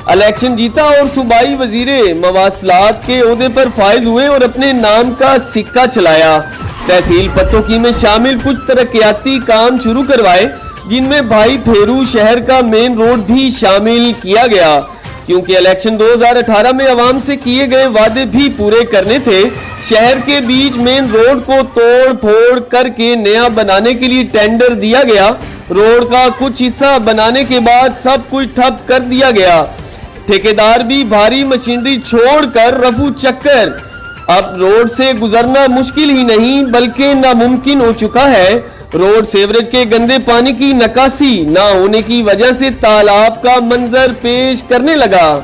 الیکشن جیتا اور صوبائی وزیر مواصلات کے عہدے پر فائز ہوئے اور اپنے نام کا سکہ چلایا۔ تحصیل پتوکی میں شامل کچھ ترقیاتی کام شروع کروائے، جن میں بھائی پھیرو شہر کا مین روڈ بھی شامل کیا گیا۔ کیونکہ الیکشن 2018 میں عوام سے کیے گئے وعدے بھی پورے کرنے تھے، شہر کے بیچ مین روڈ کو توڑ پھوڑ کر کے نیا بنانے کے لیے ٹینڈر دیا گیا۔ روڈ کا کچھ حصہ بنانے کے بعد سب کچھ ٹھپ کر دیا گیا۔ ٹھیکیدار بھی بھاری مشینری چھوڑ کر رفو چکر۔ اب روڈ سے گزرنا مشکل ہی نہیں بلکہ ناممکن ہو چکا ہے۔ روڈ سیوریج کے گندے پانی کی نکاسی نہ ہونے کی وجہ سے تالاب کا منظر پیش کرنے لگا۔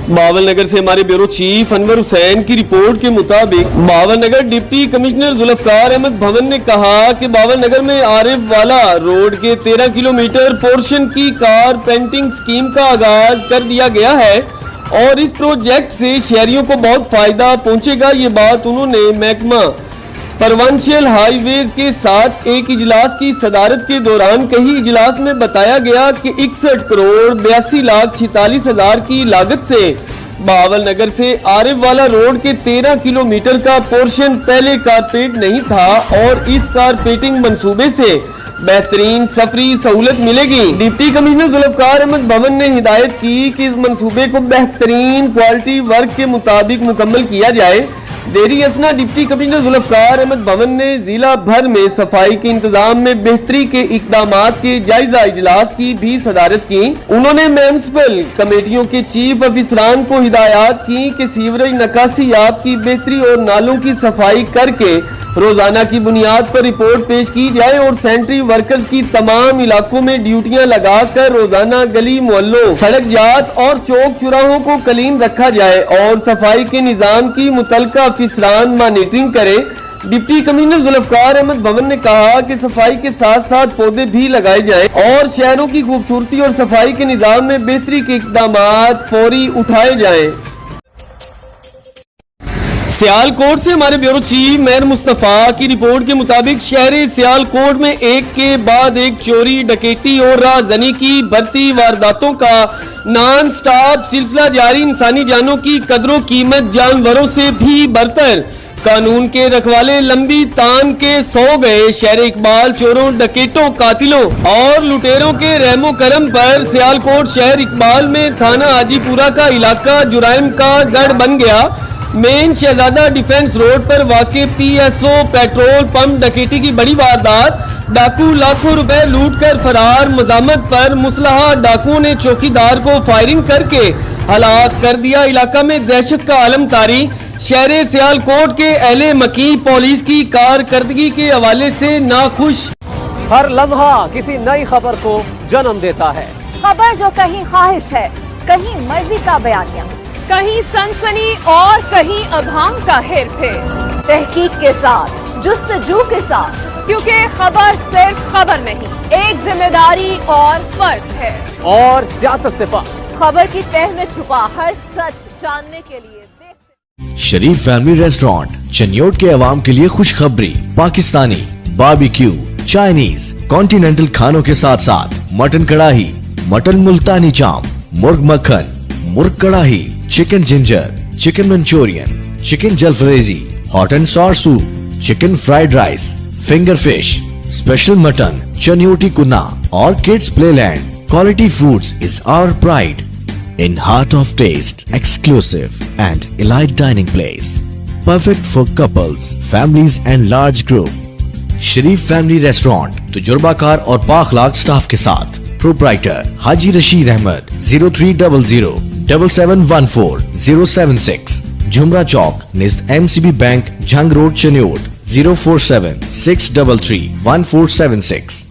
باول نگر سے ہمارے بیورو چیف انور حسین کی رپورٹ کے مطابق باول نگر ڈپٹی کمشنر ذوالفقار احمد بھون نے کہا کہ باول نگر میں عارف والا روڈ کے 13 کلومیٹر پورشن کی کار پینٹنگ سکیم کا آغاز کر دیا گیا ہے اور اس پروجیکٹ سے شہریوں کو بہت فائدہ پہنچے گا۔ یہ بات انہوں نے محکمہ پروونشل ہائی ویز کے ساتھ ایک اجلاس کی صدارت کے دوران کہی۔ اجلاس میں بتایا گیا کہ 61 کروڑ 82 لاکھ 46 ہزار کی لاگت سے باول نگر سے عارف والا روڈ کے 13 کلومیٹر کا پورشن پہلے کارپیٹ نہیں تھا اور اس کارپیٹنگ منصوبے سے بہترین سفری سہولت ملے گی۔ ڈپٹی کمشنر ذوالفقار احمد بھون نے ہدایت کی کہ اس منصوبے کو بہترین کوالٹی ورک کے مطابق مکمل کیا جائے۔ دیری اسنا ڈپٹی کمشنر ذوالفقار احمد بھون نے ضلع بھر میں صفائی کے انتظام میں بہتری کے اقدامات کے جائزہ اجلاس کی بھی صدارت کی۔ انہوں نے میونسپل کمیٹیوں کے چیف افسران کو ہدایات کی کہ سیوریج نکاسی آب کی بہتری اور نالوں کی صفائی کر کے روزانہ کی بنیاد پر رپورٹ پیش کی جائے اور سینٹری ورکرز کی تمام علاقوں میں ڈیوٹیاں لگا کر روزانہ گلی محلوں، سڑک جات اور چوک چوراہوں کو کلین رکھا جائے اور صفائی کے نظام کی متعلقہ افسران مانیٹرنگ کرے۔ ڈپٹی کمشنر ذوالفقار احمد بھون نے کہا کہ صفائی کے ساتھ ساتھ پودے بھی لگائے جائیں اور شہروں کی خوبصورتی اور صفائی کے نظام میں بہتری کے اقدامات فوری اٹھائے جائیں۔ سیال کوٹ سے ہمارے بیورو چیف مہر مصطفیٰ کی رپورٹ کے مطابق شہر سیال کوٹ میں ایک کے بعد ایک چوری، ڈکیتی اور رازنی کی بڑھتی وارداتوں کا نان سٹاپ سلسلہ جاری۔ انسانی جانوں کی قدر و قیمت جانوروں سے بھی برتر، قانون کے رکھوالے لمبی تان کے سو گئے۔ شہر اقبال چوروں، ڈکیٹوں، قاتلوں اور لٹیروں کے رحم و کرم پر سیال کوٹ شہر اقبال میں تھانہ حاجی پورہ کا علاقہ جرائم کا گڑھ بن گیا۔ مین شہزادہ ڈیفنس روڈ پر واقع P S O petrol pump ڈکیٹی کی بڑی واردات، ڈاکو لاکھوں روپے لوٹ کر فرار۔ مزاحمت پر مسلح ڈاکوؤں نے چوکیدار کو فائرنگ کر کے ہلاک کر دیا۔ علاقہ میں دہشت کا عالم طاری۔ شہر سیال کوٹ کے اہل مکی پولیس کی کارکردگی کے حوالے سے ناخوش۔ ہر لمحہ کسی نئی خبر کو جنم دیتا ہے، خبر جو کہیں خواہش ہے، کہیں مرضی کا بیانیہ، کہیں سنسنی اور کہیں ابہام کا ہیر پھیر، تحقیق کے ساتھ، جستجو کے ساتھ، کیونکہ خبر صرف خبر نہیں، ایک ذمہ داری اور فرض ہے، اور سیاست سے پاک خبر کی تہ میں چھپا ہر سچ جاننے کے لیے شریف فیملی ریسٹورانٹ چنیوٹ کے عوام کے لیے خوشخبری، پاکستانی، باربیکیو، چائنیز، کانٹیننٹل کھانوں کے ساتھ ساتھ مٹن کڑاہی، مٹن ملتانی چام، مرغ مکھن، مرغ karahi, chicken ginger, chicken Manchurian, chicken jalfrezi, hot and sour soup, chicken fried rice, finger fish, special mutton, Chinioti kunna اور kids play land. Quality foods is our pride in heart of taste, exclusive and elite dining place, perfect for couples, families and large group. Sharif family restaurant تجربہ کار اور بااخلاق staff کے ساتھ، proprietor حاجی رشید احمد، 0300 7714 076، جمرہ چوک نزد MCB bank, Jhang road, Chiniot, 047 633 1476۔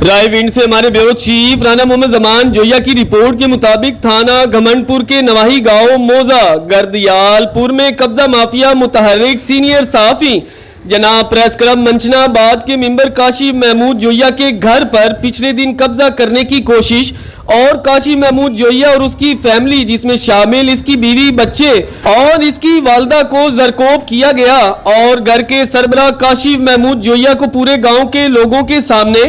رائے ونڈ سے ہمارے bureau chief Rana Muhammad Zaman جویا کی report کے مطابق تھانہ گھمنڈ پور کے نواحی گاؤں موزہ گردیال پور میں قبضہ مافیا متحرک سینئر صحافی جناب پریس کلب منچنا آباد کے ممبر کاشف محمود جویا کے گھر پر پچھلے دن قبضہ کرنے کی کوشش اور کاشف محمود جوئیہ اور اس کی فیملی جس میں شامل اس کی بیوی بچے اور اس کی والدہ کو زرکوب کیا گیا اور گھر کے سربراہ کاشف محمود جوئیہ کو پورے گاؤں کے لوگوں کے سامنے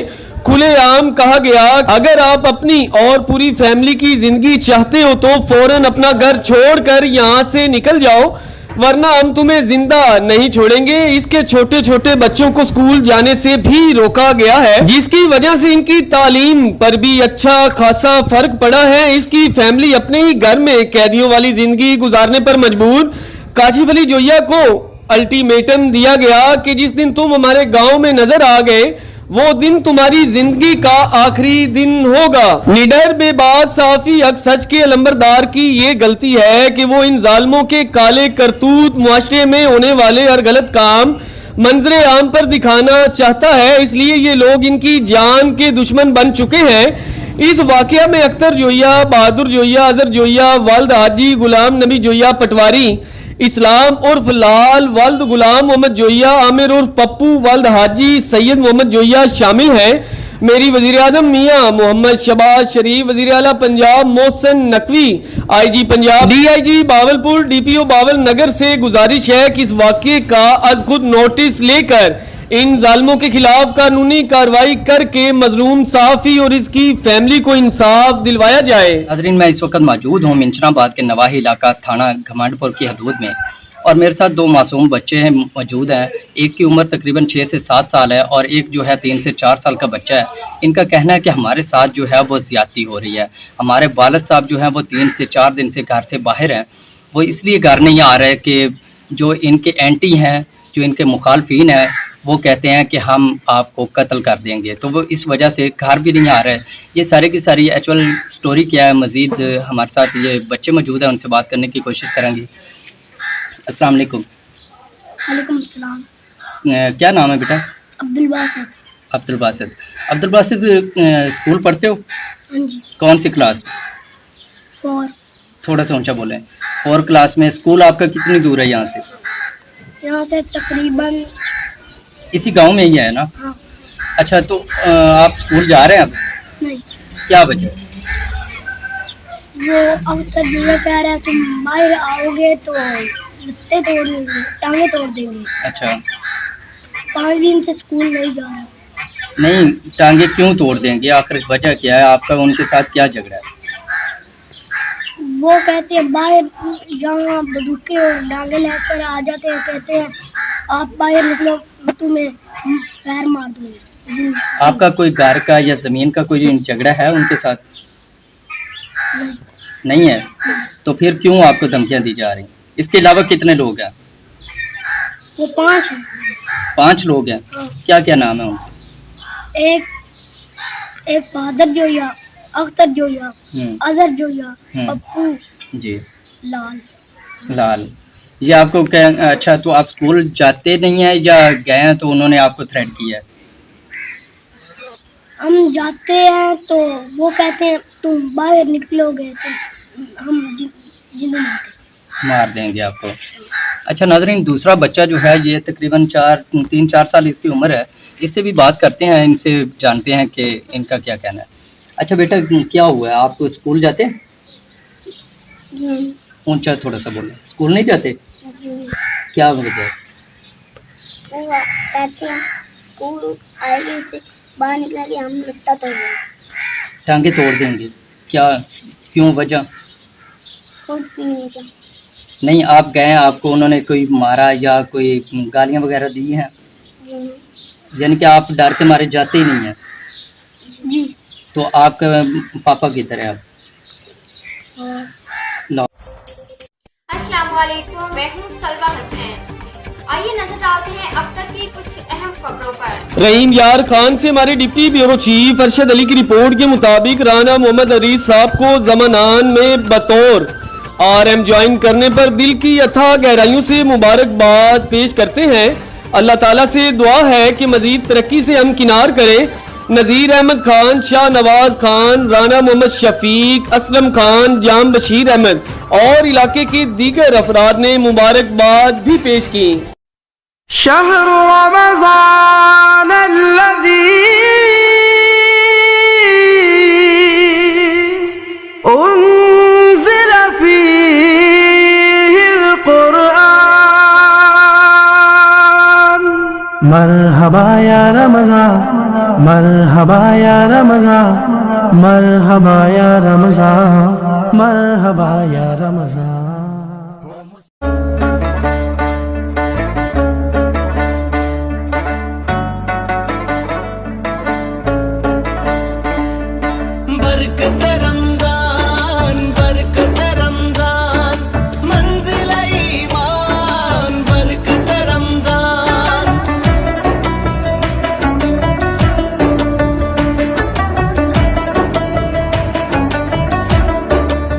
کھلے عام کہا گیا اگر آپ اپنی اور پوری فیملی کی زندگی چاہتے ہو تو فوراً اپنا گھر چھوڑ کر یہاں سے نکل جاؤ ورنہ ہم تمہیں زندہ نہیں چھوڑیں گے. اس کے چھوٹے چھوٹے بچوں کو اسکول جانے سے بھی روکا گیا ہے جس کی وجہ سے ان کی تعلیم پر بھی اچھا خاصا فرق پڑا ہے. اس کی فیملی اپنے ہی گھر میں قیدیوں والی زندگی گزارنے پر مجبور. کاشف علی جوئیہ کو الٹیمیٹم دیا گیا کہ جس دن تم ہمارے گاؤں میں نظر آ گئے وہ دن تمہاری زندگی کا آخری دن ہوگا. نڈر بے بات صحافی حق سچ کے علمبردار کی یہ غلطی ہے کہ وہ ان ظالموں کے کالے کرتوت معاشرے میں ہونے والے ہر غلط کام منظر عام پر دکھانا چاہتا ہے. اس لیے یہ لوگ ان کی جان کے دشمن بن چکے ہیں. اس واقعہ میں اختر جوئیہ، بہادر جوئیہ، اظہر جوئیہ، والد حاجی غلام نبی جوئیہ پٹواری، اسلام عرف لال والد غلام محمد جوئیہ، عامر عرف پپو والد حاجی سید محمد جوئیہ شامل ہیں. میری وزیر اعظم میاں محمد شہباز شریف، وزیر اعلیٰ Punjab Mohsin Naqvi, I G Punjab, D I G Bahawalpur, D P O Bahawalnagar سے گزارش ہے کہ اس واقعے کا از خود نوٹس لے کر ان ظالموں کے خلاف قانونی کارروائی کر کے مظلوم صحافی اور اس کی فیملی کو انصاف دلوایا جائے. ناظرین، میں اس وقت موجود ہوں منچنا آباد کے نواحی علاقہ تھانہ گھمانڈ پور کی حدود میں، اور میرے ساتھ دو معصوم بچے ہیں موجود ہیں. ایک کی عمر تقریباً 6 سے 7 سال ہے اور ایک جو ہے 3 سے 4 سال کا بچہ ہے. ان کا کہنا ہے کہ ہمارے ساتھ جو ہے وہ زیادتی ہو رہی ہے. ہمارے والد صاحب جو ہیں وہ 3 سے 4 دن سے گھر سے باہر ہیں. وہ اس لیے گھر نہیں آ رہے کہ جو ان کے اینٹی ہیں، جو ان کے مخالفین ہیں، وہ کہتے ہیں کہ ہم آپ کو قتل کر دیں گے. تو وہ اس وجہ سے گھر بھی نہیں آ رہے. یہ سارے کی ساری ایکچوئل سٹوری کیا ہے، مزید ہمارے ساتھ یہ بچے موجود ہیں، ان سے بات کرنے کی کوشش کریں گے. السلام علیکم. وعلیکم السلام. کیا نام ہے بیٹا؟ عبدالباسط. عبدالباسط اسکول پڑھتے ہو؟ ہاں جی. کون سی کلاس؟ 4. تھوڑا سا اونچا بولیں. 4 کلاس میں. اسکول آپ کا کتنی دور ہے یہاں سے؟ یہاں سے تقریباً اسی گاؤں میں ہی ہے نا؟ ہاں. اچھا، تو آپ اسکول جا رہے ہیں اب؟ نہیں. کیا وجہ؟ وہ اختر یہ کہہ رہا ہے تم باہر آؤ گے تو لتے توڑ دیں گے، ٹانگیں توڑ دیں گے. اچھا. 5 دن سے اسکول نہیں جا رہا. نہیں، ٹانگیں کیوں توڑ دیں گے؟ آخر وجہ کیا ہے؟ آپ کا ان کے ساتھ کیا جھگڑا ہے؟ وہ کہتے ہیں باہر جہاں بندوقیں اور ڈانگیں لے کر آ جاتے ہیں، کہتے ہیں آپ باہر نکلو تمہیں پیر مار دوں گے. آپ کا کوئی گھر کا یا زمین کا کوئی جھگڑا ہے ان کے ساتھ؟ نہیں ہے. تو پھر کیوں آپ کو دھمکیاں دی جا رہی ہیں؟ اس کے علاوہ کتنے لوگ ہیں؟ وہ 5 ہیں. 5 لوگ ہیں. کیا کیا نام ہے ان کے؟ ایک بہادر جوئیہ، اختر جوئیہ، اظہر جوئیہ، پپو جی، لال. یہ آپ کو اچھا، تو آپ اسکول جاتے نہیں ہیں یا گئے ہیں تو انہوں نے آپ کو تھریٹ کیا ہے؟ ہم جاتے ہیں تو وہ کہتے ہیں تم باہر نکلو گے تو ہم جنوں مار دیں گے آپ کو. اچھا ناظرین، دوسرا بچہ جو ہے یہ تقریباً 3-4 سال اس کی عمر ہے. اس سے بھی بات کرتے ہیں، ان سے جانتے ہیں کہ ان کا کیا کہنا ہے. اچھا بیٹا، کیا ہوا ہے؟ آپ کو اسکول جاتے ہیں؟ اونچا تھوڑا سا بولیں. اسکول نہیں جاتے؟ کیا وجہ ہے؟ وہ کہتے ہیں اسکول آئے گی سے باہر نکلیں گے ہم لگتا تو ٹانگیں توڑ دیں گے. کیا کیوں وجہ؟ نہیں، آپ گئے ہیں، آپ کو انہوں نے کوئی مارا یا کوئی گالیاں وغیرہ دی ہیں؟ یعنی کہ آپ ڈر کے مارے جاتے ہی نہیں ہیں؟ جی. تو آپ کا پاپا کدھر ہے؟ السلام علیکم، میں ہوں سلوہ حسنین. آئیے نظر ڈالتے ہیں اب تک کی کچھ اہم خبروں پر. رحیم یار خان سے ہمارے ڈپٹی بیورو چیف ارشد علی کی رپورٹ کے مطابق رانا محمد عریض صاحب کو ضمانان میں بطور RM جوائن کرنے پر دل کی اتھا گہرائیوں سے مبارکباد پیش کرتے ہیں. اللہ تعالیٰ سے دعا ہے کہ مزید ترقی سے ہمکنار کرے. نذیر احمد خان، شاہ نواز خان، رانا محمد شفیق، اسلم خان، جام بشیر احمد اور علاقے کے دیگر افراد نے مبارکباد بھی پیش کی. شہر رمضان الذی مرحبا یا رمضان مرحبا یا رمضان مرحبا یا رمضان مرحبا یا رمضان. برکت رمضان برکت رمضان منزل ایمان برکت رمضان.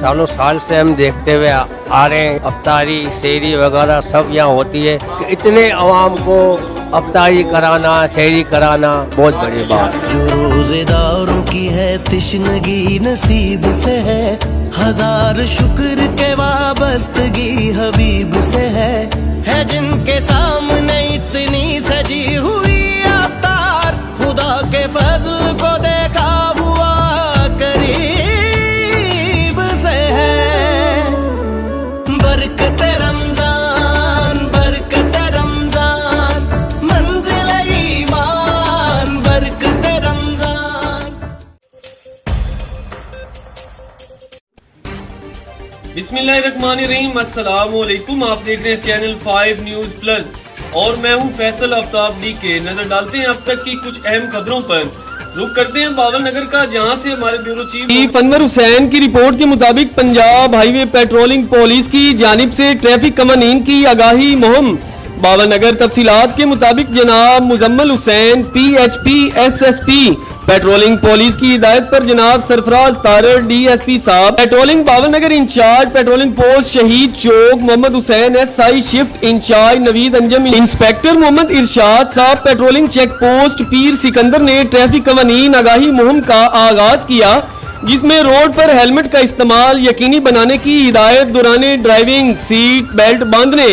सालों साल से हम देखते हुए आ रहे हैं, अफ्तारी सहरी वगैरह सब यहाँ होती है कि इतने अवाम को अफ्तारी कराना सहरी कराना बहुत बड़ी बात है. जो रोजेदारों की है तिश्नगी नसीब से है, हजार शुक्र के वाबस्तगी हबीब से है जिनके सामने इतनी सजी हुई अफ्तार खुदा के फजल को देखा हुआ करीब से है. बरकत रमजान बरकत रमजान मंजिल ईमान बरकत रमजान. बिस्मिल्लाहिर्रहमानिर्रहीम. अस्सलाम वालेकुम. आप देख रहे हैं चैनल 5 न्यूज प्लस और मैं हूं फैसल आफ्ताब डी के. नजर डालते हैं अब तक की कुछ अहम खबरों पर. रुक करते हैं बावल नगर का, जहां से हमारे ब्यूरो चीफ अनवर हुसैन की रिपोर्ट के मुताबिक पंजाब हाईवे पेट्रोलिंग पुलिस की जानिब से ट्रैफिक कवानीन की आगाही मुहिम. बावल नगर तफसीलात के मुताबिक जनाब Muzammil Hussain PHP SSP patrolling police की हिदायत पर जनाब Sarfraz Tarar DSP sahib, patrolling Bahawalnagar incharge patrolling post Shaheed Chowk Muhammad Hussain SI shift incharge Naveed Anjum, inspector Muhammad Irshad sahib patrolling check post पीर सिकंदर ने ट्रैफिक कवानीन आगाही मुहिम का आगाज किया, जिसमें रोड पर हेलमेट का इस्तेमाल यकीनी बनाने की हिदायत, दौरान ड्राइविंग सीट बेल्ट बांधने,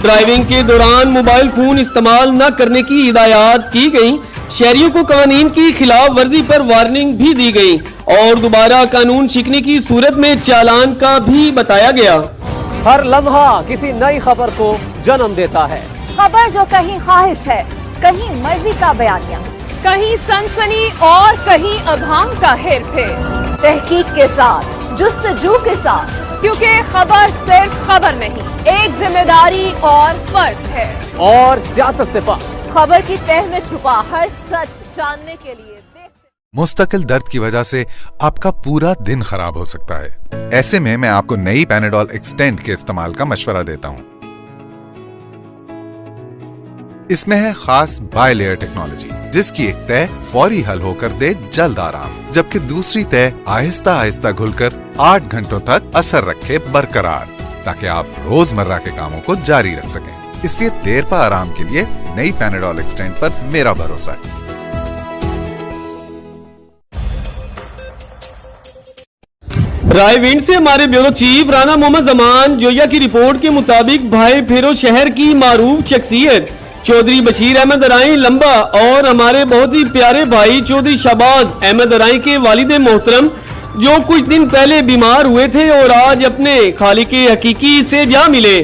ड्राइविंग के दौरान मोबाइल फोन इस्तेमाल न करने की हिदायत की गई. शहरियों को कवानीन की खिलाफ वर्जी पर वार्निंग भी दी गई और दोबारा कानून सीखने की सूरत में चालान का भी बताया गया. हर लम्हा किसी नई खबर को जन्म देता है. खबर जो कहीं ख्वाहिश है, कहीं मर्जी का बयानिया, कहीं सनसनी और कहीं अभांग का हेर फेर, तहकीक के साथ जुस्तजू के साथ, क्योंकि खबर सिर्फ खबर नहीं, एक जिम्मेदारी और फर्ज है. और सियासत से पार खबर की तह में छुपा हर सच जानने के लिए मुस्तकिल दर्द की वजह से आपका पूरा दिन खराब हो सकता है. ऐसे में मैं आपको नई पैनाडोल एक्सटेंड के इस्तेमाल का मशवरा देता हूं. इसमें है खास बाय लेयर टेक्नोलॉजी, जिसकी एक तह फौरी हल होकर दे जल्द आराम, जबकि दूसरी तह आहिस्ता आहिस्ता घुलकर 8 घंटों तक असर रखे बरकरार, ताकि आप रोजमर्रा के कामों को जारी रख सकें. इसलिए देर पा आराम के लिए नई पैनाडोल एक्सटेंड पर मेरा भरोसा है. रायविंड से हमारे ब्यूरो चीफ राना मोहम्मद जमान जोया की रिपोर्ट के मुताबिक भाई फेरो शहर की मारूफ शख्सियत चौधरी बशीर अहमद अराई लंबा और हमारे बहुत ही प्यारे भाई चौधरी शहबाज अहमद अराई के वालिद मोहतरम, जो कुछ दिन पहले बीमार हुए थे और आज अपने खालिक हकीकी से जा मिले.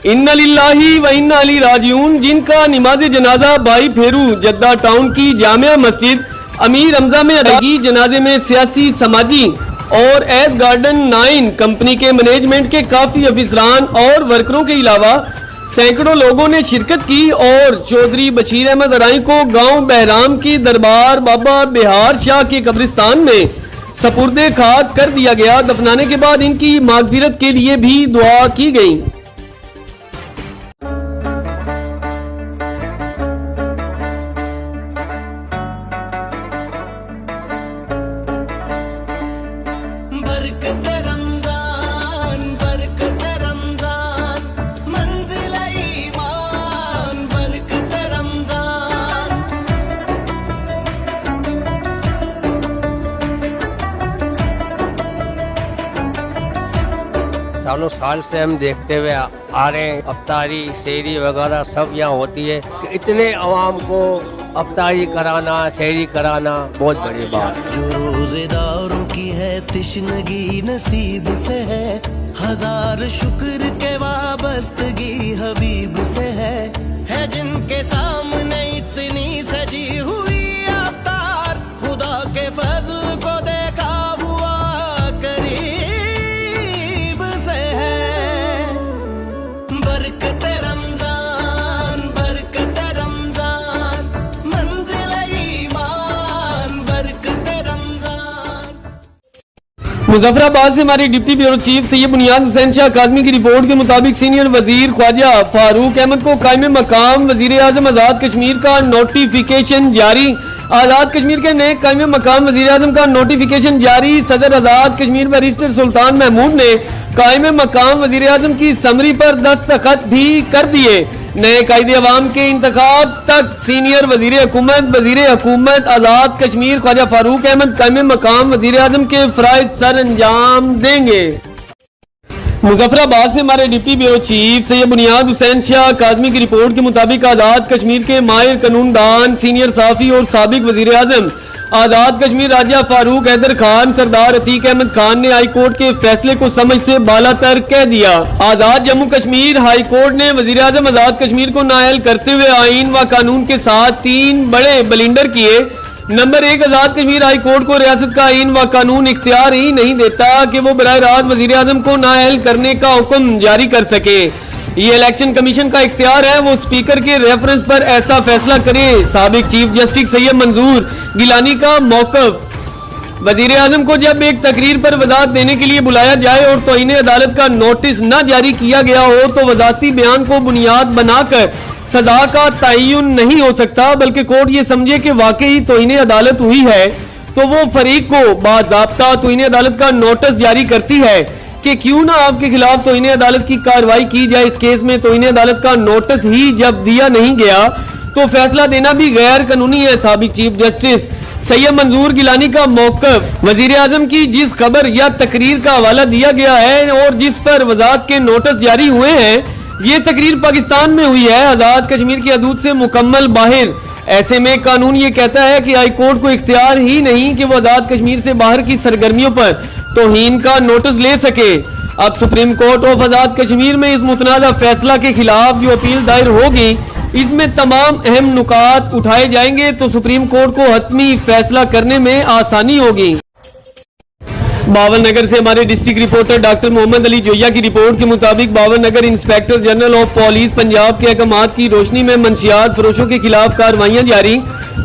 इन्ना लिल्लाही व इन्ना इलैहि राजिऊन, जिनका नमाज जनाजा भाई फेरू जद्दा टाउन की जामिया मस्जिद अमीर हमजा में अदा की. जनाजे में सियासी समाजी और एस गार्डन 9 कंपनी के मैनेजमेंट के काफी अफसरान और वर्करों के अलावा सैकड़ों लोगों ने शिरकत की और चौधरी बशीर अहमद अराई को गांव बहराम की दरबार बाबा बिहार शाह के कब्रिस्तान में सपुर्दे खाक कर दिया गया. दफनाने के बाद इनकी मागफिरत के लिए भी दुआ की गई. बरकत रमजान बरकत रमजान मंजिल ईमान बरकत रमजान. सालों साल से हम देखते हुए आ रहे हैं, अफ्तारी सहरी वगैरह सब यहाँ होती है कि इतने अवाम को अफ्तारी कराना सहरी कराना बहुत बड़ी बात है. जो रोजेदारों की है तिश्नगी नसीब से हजार शुक्र के वाबस्तगी हबीब से है जिनके सामने मुजफ्फराबाद से हमारे डिप्टी ब्यूरो चीफ सैयद बुनियाद हुसैन शाह काज़मी की रिपोर्ट के मुताबिक सीनियर वजीर ख्वाजा फारूक अहमद को कायम मकाम वजीर आजम आज़ाद कश्मीर का नोटिफिकेशन जारी। आज़ाद कश्मीर के नए कायम मकाम वजीर आजम का नोटिफिकेशन जारी। सदर आज़ाद कश्मीर बैरिस्टर सुल्तान महमूद ने कायम मकाम वजीर आजम की समरी पर दस्तखत भी कर दिए। नए कायदे अवाम के इंतखाब तक सीनियर वजीर हुकूमत आज़ाद कश्मीर ख्वाजा फारूक अहमद कायम मकाम वजीर आजम के फराइज सर अंजाम देंगे। मुजफ्फराबाद से हमारे डिप्टी ब्यूरो चीफ सैयद बुनियाद हुसैन शाह काज़मी की रिपोर्ट के मुताबिक आज़ाद कश्मीर के माहिर कानूनदान सीनियर साफी और साबिक वजीर आजम आज़ाद कश्मीर राजा फारूक हैदर खान सरदार अतीक अहमद खान ने हाई कोर्ट के फैसले को समझ से बालातर कह दिया। आज़ाद जम्मू कश्मीर हाई कोर्ट ने वजीर आजम आज़ाद कश्मीर को नाअहल करते हुए आइन व कानून के साथ 3 बड़े बलिंडर किए। Number 1, Azad Kashmir high court को रियासत का आइन व कानून इख्तियार ही नहीं देता कि वो बराह रास्त वजीर आजम को नाअहल करने का हुक्म जारी कर सके। ये इलेक्शन कमीशन का इख्तियार है, वो स्पीकर के रेफरेंस पर ऐसा फैसला करे। साबिक चीफ जस्टिस सैयद मंजूर गिलानी का मौक़िफ़, वजीर आजम को जब एक तकरीर पर वजाहत देने के लिए बुलाया जाए और तौहीन अदालत का नोटिस न जारी किया गया हो तो वजाहती बयान को बुनियाद बनाकर सजा का तयन नहीं हो सकता, बल्कि कोर्ट ये समझे कि वाकई तौहीन अदालत हुई है तो वो फरीक को बाज़ाब्ता तौहीन अदालत का नोटिस जारी करती है कि क्यों ना आपके खिलाफ तौहीन अदालत की कार्रवाई की जाए। इस केस में तौहीन अदालत का नोटिस ही जब दिया नहीं गया तो फैसला देना भी गैर कानूनी है। साबिक चीफ जस्टिस सैयद मंजूर गिलानी का मौक़िफ़, वजीर आजम की जिस खबर या तकरीर का हवाला दिया गया है और जिस पर वजाहत के नोटिस जारी हुए हैं, ये तकरीर पाकिस्तान में हुई है, आज़ाद कश्मीर की हदूद से मुकम्मल बाहर। ऐसे में कानून ये कहता है कि हाई कोर्ट को इख्तियार ही नहीं कि वो आज़ाद कश्मीर से बाहर की सरगर्मियों पर तौहीन का नोटिस ले सके। अब supreme court of Azad Kashmir में इस मुतनाज़ा फैसला के खिलाफ जो अपील दायर होगी, इसमें तमाम अहम नुकात उठाए जाएंगे तो सुप्रीम कोर्ट को हतमी फैसला करने में आसानी होगी। बावन नगर से हमारे district reporter doctor Mohammad Ali Joya की रिपोर्ट के मुताबिक Bahawalnagar inspector general of police Punjab के अहकामात की रोशनी में मंशियात फरोशों के खिलाफ कार्रवाइयां जारी।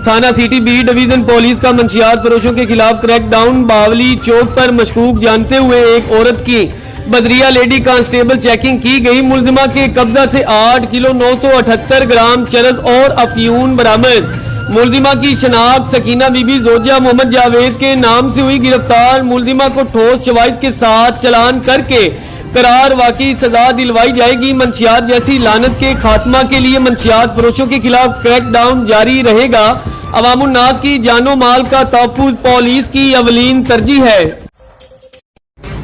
थाना सिटी बी डिवीजन पुलिस का मंशियात फरोशों के खिलाफ क्रैकडाउन। बावली चौक पर मशकूक जानते हुए एक औरत की बदरिया लेडी कांस्टेबल चेकिंग की गई। मुलजिमा के कब्जा से 8 किलो 978 ग्राम चरस और अफयून बरामद। मुलजिमा की शनाख्त सकीना बीबी जोजा मोहम्मद जावेद के नाम से हुई। गिरफ्तार मुलजिमा को ठोस शवाहिद के साथ चलान करके करार वाकई सजा दिलवाई जाएगी। मंशियात जैसी लानत के खात्मा के लिए मंशियात फरोशों के खिलाफ क्रैकडाउन जारी रहेगा। अवामुन नास की जानो माल का तहफ्फुज़ पुलिस की अवलीन तरजीह है।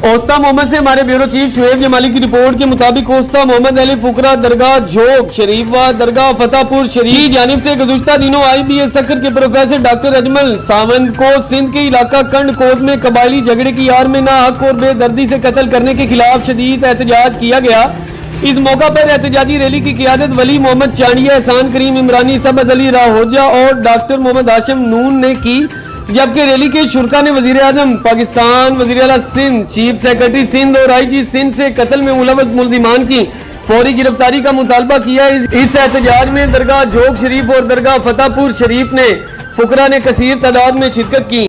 ओस्ता मोहम्मद से हमारे ब्यूरो चीफ शुएब जमाली की रिपोर्ट के मुताबिक ओस्ता मोहम्मद अली फुकरा दरगाह जोग शरीफ व दरगाह फतेहपुर शरीफ की जानिब से गुज़श्ता दिनों IBA सक्कर के प्रोफेसर डॉक्टर अजमल सावंत को सिंध के इलाका कंड कोट में कबायली झगड़े की आड़ में नाहक और बेदर्दी से कत्ल करने के खिलाफ शदीद एहतजाज किया गया। इस मौका पर एहतजाजी रैली की क़ियादत वली मोहम्मद चांडिया, एहसान करीम इमरानी, सबद अली राहोजा और डॉक्टर मोहम्मद हाशिम नून ने की, जबकि रैली के शुरका ने वजीर आजम पाकिस्तान, वजीर आला सिंध, चीफ सेक्रेटरी सिंध और IG सिंध से कत्ल में मुलव्वस मुल्जिमान की फौरी गिरफ्तारी का मुतालबा किया। इस एहतजाज में दरगाह जोग शरीफ और दरगाह फतेहपुर शरीफ ने फुकरा ने कसीर तादाद में शिरकत की।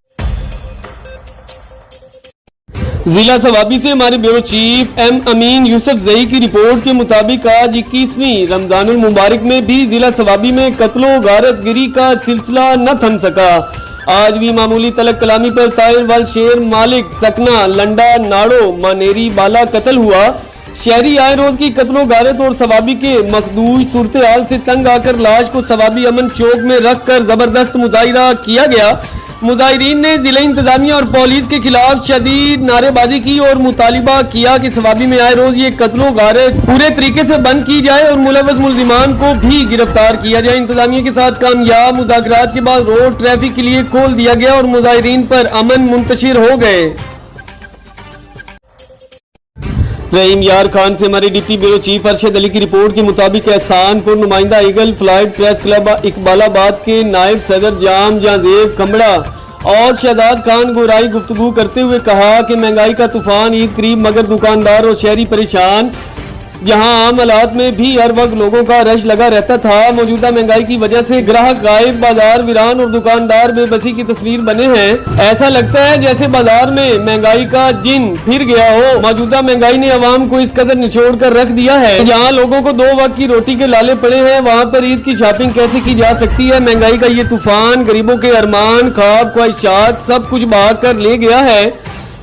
जिला सवाबी से हमारे ब्यूरो चीफ M अमीन यूसुफ जई की रिपोर्ट के मुताबिक आज 21वीं रमजानुल मुबारक में भी जिला सवाबी में कत्लो गारत गिरी का सिलसिला न थम सका। आज भी मामूली तलक कलामी पर ताहिर वल शेर मालिक सकना लंडा नाड़ो मानेरी बाला कत्ल हुआ। शहरी आए रोज की कत्लो गारत और सवाबी के मखदूज सूरत हाल से तंग आकर लाश को सवाबी अमन चौक में रख कर जबरदस्त मुजाहिरा किया गया। मुजाहिरीन ने जिला इंतजामिया और पुलिस के खिलाफ शदीद नारेबाजी की और मुतालिबा किया कि सवाबी में आए रोज ये कत्लो गारत पूरे तरीके से बंद की जाए और मुलव्वस मुल्जिमान को भी गिरफ्तार किया जाए। इंतजामिया के साथ कामयाब मुज़ाकरात के बाद रोड ट्रैफिक के लिए खोल दिया गया और मुजाहिरीन पर अमन मुंतशिर हो गए। रहीम यार खान से हमारे deputy bureau chief Arshad Ali की रिपोर्ट के मुताबिक एहसानपुर नुमाइंदा ईगल फ्लाइट प्रेस क्लब इकबालाबाद के नायब सदर जाम जाजेब खमड़ा और शहजाद खान गोराई गुफ्तगू करते हुए कहा कि महंगाई का तूफान ईद करीब मगर दुकानदार और शहरी परेशान। यहाँ आम हालात में भी हर वक्त लोगों का रश लगा रहता था। मौजूदा महंगाई की वजह से ग्राहक गायब, बाजार वीरान और दुकानदार बेबसी की तस्वीर बने हैं। ऐसा लगता है जैसे बाजार में महंगाई का जिन फिर गया हो। मौजूदा महंगाई ने आवाम को इस कदर निचोड़ कर रख दिया है। यहाँ लोगों को 2 वक्त की रोटी के लाले पड़े हैं, वहाँ पर ईद की शॉपिंग कैसे की जा सकती है। महंगाई का ये तूफान गरीबों के अरमान, ख्वाब, ख्वाहिशात सब कुछ बहा कर ले गया है।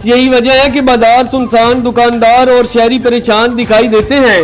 यही वजह है कि बाजार सुनसान, दुकानदार और शहरी परेशान दिखाई देते हैं।